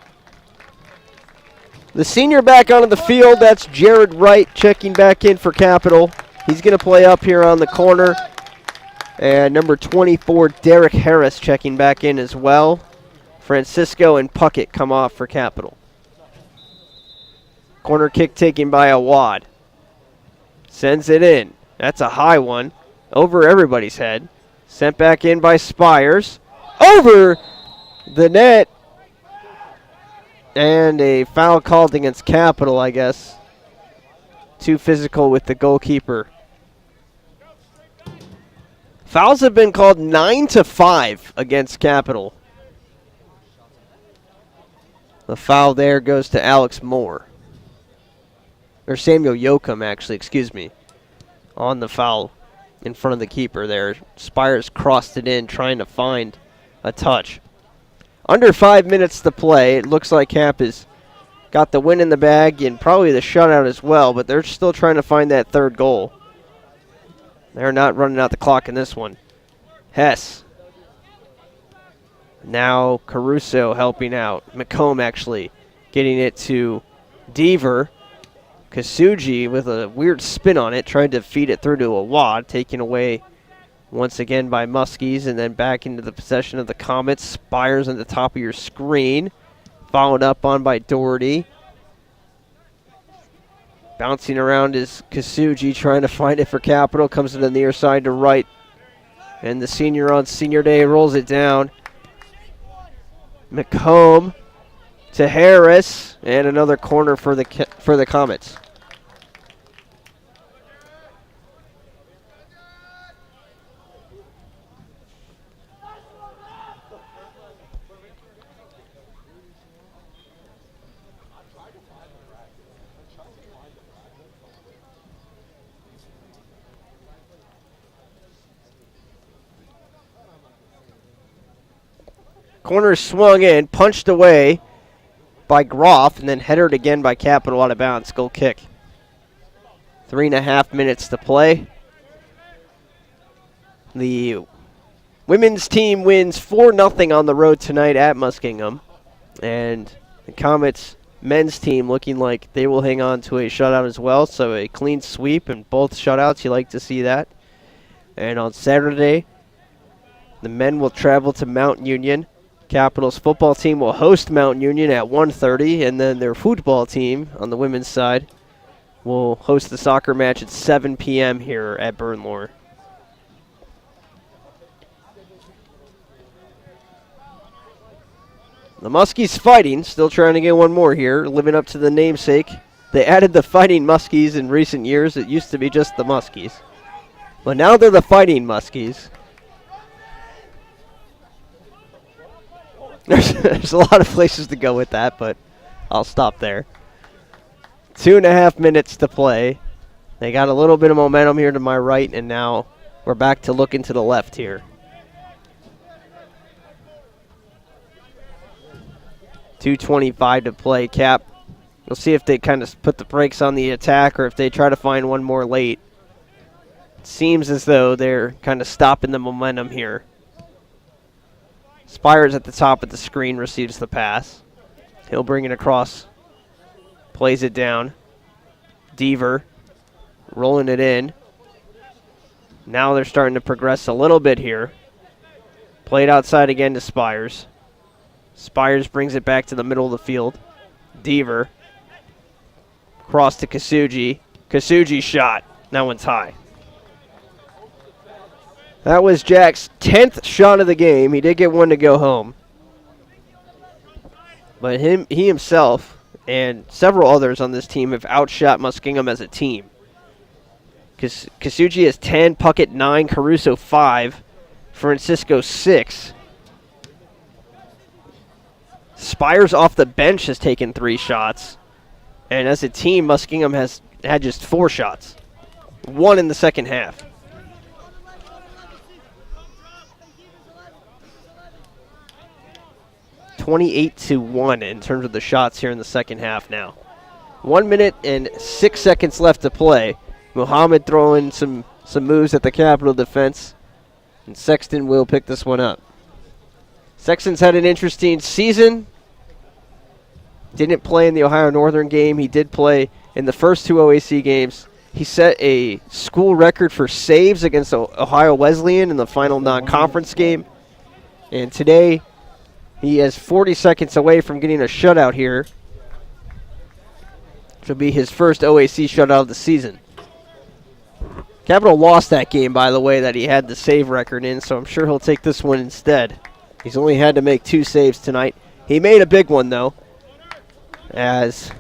The senior back onto the field, that's Jared Wright checking back in for Capital. He's going to play up here on the corner. And number 24, Derek Harris checking back in as well. Francisco and Puckett come off for Capital. Corner kick taken by Awad. Sends it in. That's a high one. Over everybody's head. Sent back in by Spires. Over the net. And a foul called against Capital, I guess. Too physical with the goalkeeper. Fouls have been called 9-5 against Capital. The foul there goes to Alex Moore. Or Samuel Yoakum, actually, excuse me. On the foul in front of the keeper there. Spires crossed it in, trying to find a touch. Under 5 minutes to play. It looks like Cap has got the win in the bag and probably the shutout as well, but they're still trying to find that third goal. They're not running out the clock in this one. Hess. Now Caruso helping out. McComb actually getting it to Deaver. Kasuji with a weird spin on it, trying to feed it through to Awad, taken away once again by Muskies, and then back into the possession of the Comets. Spires on the top of your screen. Followed up on by Doherty. Bouncing around is Kasuji, trying to find it for Capital. Comes to the near side to right. And the senior on senior day rolls it down. McComb to Harris. And another corner for the Comets. Corner swung in, punched away by Groff, and then headed again by Capital out of bounds. Goal kick. 3.5 minutes to play. The women's team wins 4-0 on the road tonight at Muskingum. And the Comets men's team looking like they will hang on to a shutout as well. So a clean sweep in both shutouts. You like to see that. And on Saturday, the men will travel to Mount Union. Capital's football team will host Mount Union at 1:30, and then their football team on the women's side will host the soccer match at 7 p.m. here at Bernlohr. The Muskies fighting, still trying to get one more here, living up to the namesake. They added the Fighting Muskies in recent years. It used to be just the Muskies. But now they're the Fighting Muskies. There's a lot of places to go with that, but I'll stop there. 2.5 minutes to play. They got a little bit of momentum here to my right, and now we're back to looking to the left here. 2:25 to play. Cap, we'll see if they kind of put the brakes on the attack or if they try to find one more late. It seems as though they're kind of stopping the momentum here. Spires at the top of the screen receives the pass. He'll bring it across. Plays it down. Deaver rolling it in. Now they're starting to progress a little bit here. Played outside again to Spires. Spires brings it back to the middle of the field. Deaver. Cross to Kasuji. Kasuji shot. That one's high. That was Jack's 10th shot of the game. He did get one to go home. But he himself and several others on this team have outshot Muskingum as a team. Kasuji has 10, Puckett 9, Caruso 5, Francisco 6. Spires off the bench has taken 3 shots. And as a team, Muskingum has had just 4 shots. 1 in the second half. (28-1) in terms of the shots here in the second half now. 1 minute and 6 seconds left to play. Muhammad throwing some moves at the Capital defense. And Sexton will pick this one up. Sexton's had an interesting season. Didn't play in the Ohio Northern game. He did play in the first 2 OAC games. He set a school record for saves against Ohio Wesleyan in the final non-conference game. And today, he is 40 seconds away from getting a shutout here, which will be his first OAC shutout of the season. Capital lost that game, by the way, that he had the save record in, so I'm sure he'll take this one instead. He's only had to make 2 saves tonight. He made a big one, though, as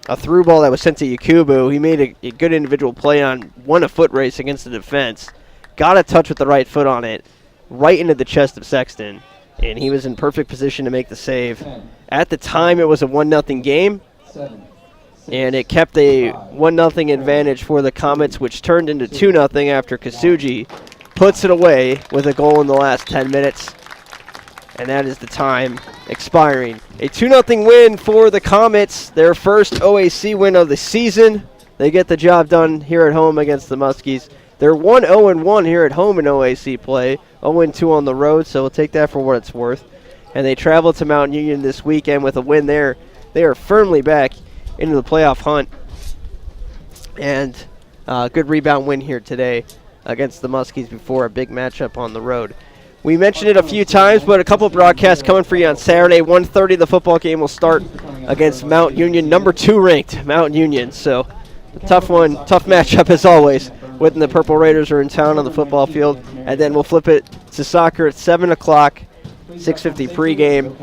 a through ball that was sent to Yakubu. He made a good individual play on, won a foot race against the defense, got a touch with the right foot on it, right into the chest of Sexton. And he was in perfect position to make the save. At the time, it was a 1-0 game. And it kept a 1-0 advantage for the Comets, which turned into 2-0 after Kasuji puts it away with a goal in the last 10 minutes. And that is the time expiring. A 2-0 win for the Comets, their first OAC win of the season. They get the job done here at home against the Muskies. They're 1-0-1 here at home in OAC play, 0-2 on the road, so we'll take that for what it's worth. And they travel to Mount Union this weekend with a win there. They are firmly back into the playoff hunt. And a good rebound win here today against the Muskies before a big matchup on the road. We mentioned it a few times, but a couple of broadcasts coming for you on Saturday. 1:30, the football game will start against Mount Union, number 2 ranked Mount Union. So a tough one, tough matchup as always, when the Purple Raiders are in town on the football field. And then we'll flip it to soccer at 7 o'clock, 6:50 pregame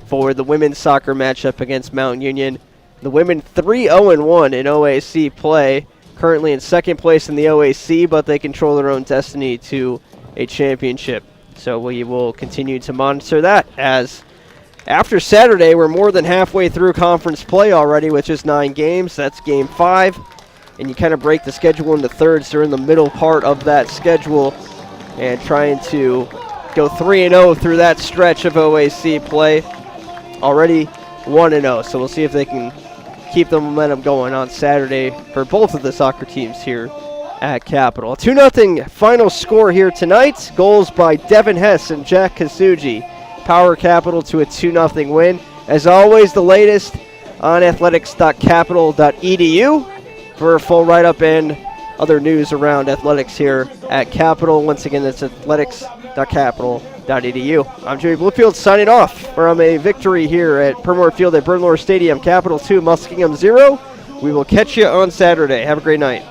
for the women's soccer matchup against Mount Union. The women 3-0-1 in OAC play, currently in second place in the OAC, but they control their own destiny to a championship. So we will continue to monitor that, as after Saturday, we're more than halfway through conference play already with just 9 games. That's game 5. And you kind of break the schedule into thirds. They're in the middle part of that schedule and trying to go 3-0 through that stretch of OAC play. Already 1-0. So we'll see if they can keep the momentum going on Saturday for both of the soccer teams here at Capital. A 2-0 final score here tonight. Goals by Devin Hess and Jack Kasuji. Power Capital to a 2-0 win. As always, the latest on athletics.capital.edu for a full write-up and other news around athletics here at Capital. Once again, that's athletics.capital.edu. I'm Jerry Bluefield signing off from a victory here at Bernlohr Field at Bernlohr Stadium. Capital 2, Muskingum 0. We will catch you on Saturday. Have a great night.